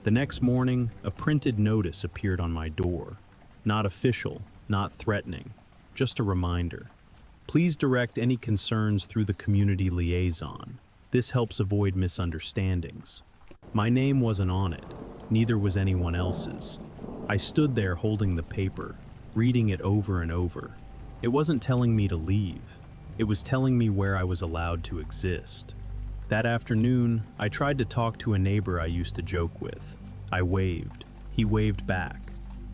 The next morning, a printed notice appeared on my door. Not official, not threatening, just a reminder. Please direct any concerns through the community liaison. This helps avoid misunderstandings. My name wasn't on it, neither was anyone else's. I stood there holding the paper, reading it over and over. It wasn't telling me to leave. It was telling me where I was allowed to exist. That afternoon, I tried to talk to a neighbor I used to joke with. I waved. He waved back.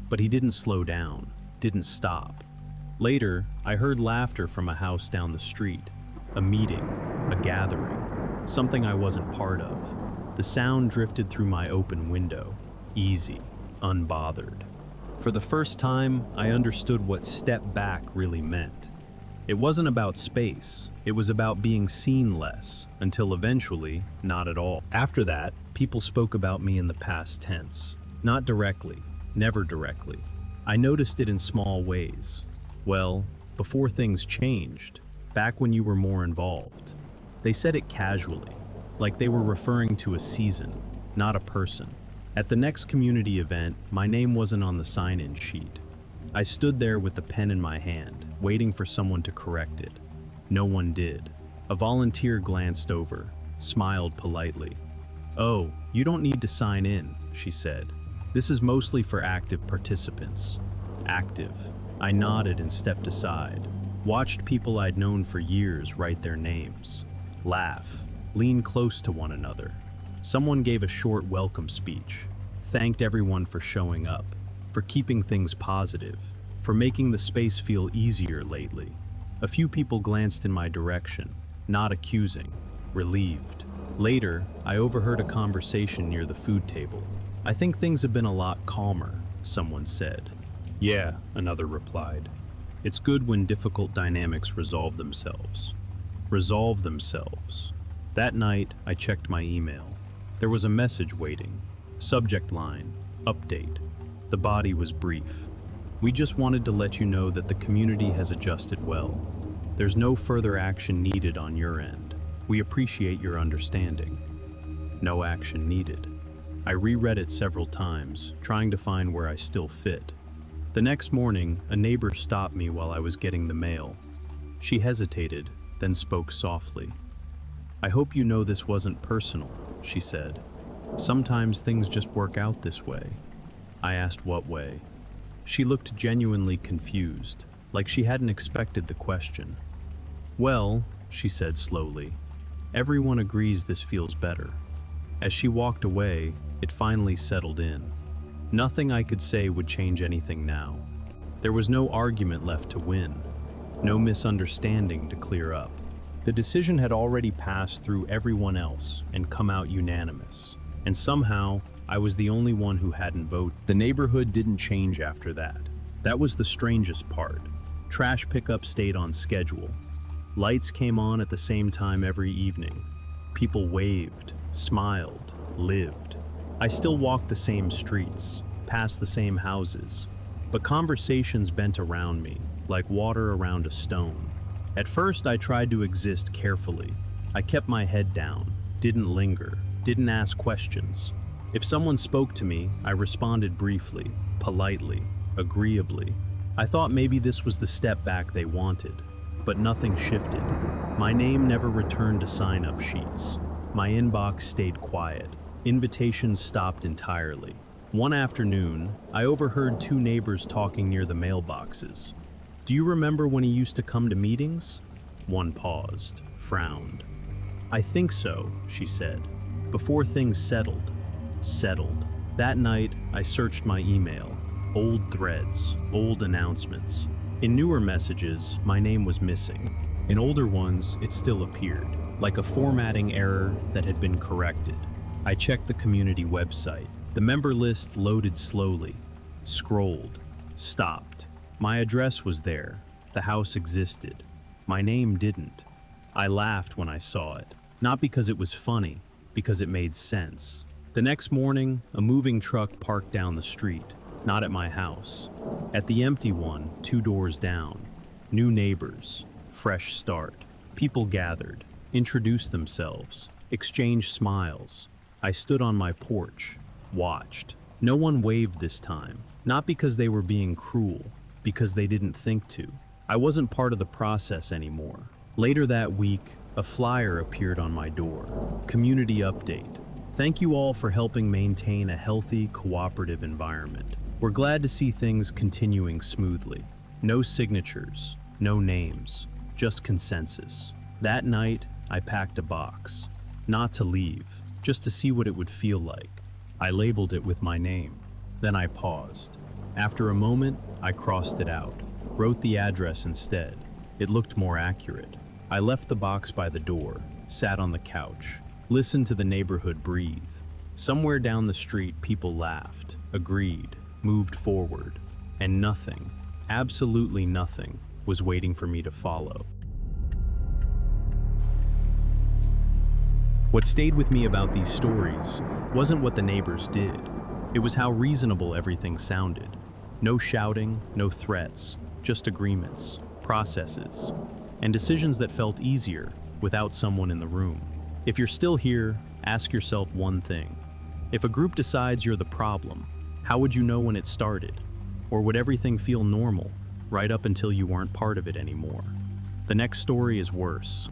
But he didn't slow down, didn't stop. Later, I heard laughter from a house down the street. A meeting, a gathering, something I wasn't part of. The sound drifted through my open window, easy, unbothered. For the first time, I understood what step back really meant. It wasn't about space, it was about being seen less, until eventually, not at all. After that, people spoke about me in the past tense. Not directly, never directly. I noticed it in small ways. Well, before things changed, back when you were more involved. They said it casually, like they were referring to a season, not a person. At the next community event, my name wasn't on the sign-in sheet. I stood there with the pen in my hand, waiting for someone to correct it. No one did. A volunteer glanced over, smiled politely. "Oh, you don't need to sign in," she said. "This is mostly for active participants." Active. I nodded and stepped aside. Watched people I'd known for years write their names. Laugh. lean close to one another. Someone gave a short welcome speech, thanked everyone for showing up, for keeping things positive, for making the space feel easier lately. A few people glanced in my direction, not accusing, relieved. Later, I overheard a conversation near the food table. "I think things have been a lot calmer," someone said. "Yeah," another replied. "It's good when difficult dynamics resolve themselves." Resolve themselves. That night, I checked my email. There was a message waiting. Subject line, update. The body was brief. "We just wanted to let you know that the community has adjusted well. There's no further action needed on your end. We appreciate your understanding." No action needed. I reread it several times, trying to find where I still fit. The next morning, a neighbor stopped me while I was getting the mail. She hesitated, then spoke softly. "I hope you know this wasn't personal," she said. "Sometimes things just work out this way." I asked what way. She looked genuinely confused, like she hadn't expected the question. "Well," she said slowly, "everyone agrees this feels better." As she walked away, it finally settled in. Nothing I could say would change anything now. There was no argument left to win, no misunderstanding to clear up. The decision had already passed through everyone else and come out unanimous, and somehow I was the only one who hadn't voted. The neighborhood didn't change after that. That was the strangest part. Trash pickup stayed on schedule. Lights came on at the same time every evening. People waved, smiled, lived. I still walked the same streets, past the same houses, but conversations bent around me, like water around a stone. At first, I tried to exist carefully. I kept my head down, didn't linger, didn't ask questions. If someone spoke to me, I responded briefly, politely, agreeably. I thought maybe this was the step back they wanted, but nothing shifted. My name never returned to sign-up sheets. My inbox stayed quiet. Invitations stopped entirely. One afternoon, I overheard two neighbors talking near the mailboxes. "Do you remember when he used to come to meetings?" One paused, frowned. "I think so," she said, before things settled. That night, I searched my email. Old threads, old announcements. In newer messages, my name was missing. In older ones, it still appeared, like a formatting error that had been corrected. I checked the community website. The member list loaded slowly, scrolled, stopped. My address was there. The house existed. My name didn't. I laughed when I saw it, not because it was funny, because it made sense. The next morning, a moving truck parked down the street, not at my house. At the empty one, 2 doors down. New neighbors, fresh start. People gathered, introduced themselves, exchanged smiles. I stood on my porch, watched. No one waved this time, not because they were being cruel, because they didn't think to. I wasn't part of the process anymore. Later that week, a flyer appeared on my door. Community update. Thank you all for helping maintain a healthy, cooperative environment. We're glad to see things continuing smoothly. No signatures, no names, just consensus. That night, I packed a box. Not to leave, just to see what it would feel like. I labeled it with my name. Then I paused. After a moment, I crossed it out, wrote the address instead. It looked more accurate. I left the box by the door, sat on the couch, listened to the neighborhood breathe. Somewhere down the street, people laughed, agreed, moved forward, and nothing, absolutely nothing, was waiting for me to follow. What stayed with me about these stories wasn't what the neighbors did. It was how reasonable everything sounded. No shouting, no threats, just agreements, processes, and decisions that felt easier without someone in the room. If you're still here, ask yourself one thing. If a group decides you're the problem, how would you know when it started? Or would everything feel normal, right up until you weren't part of it anymore? The next story is worse.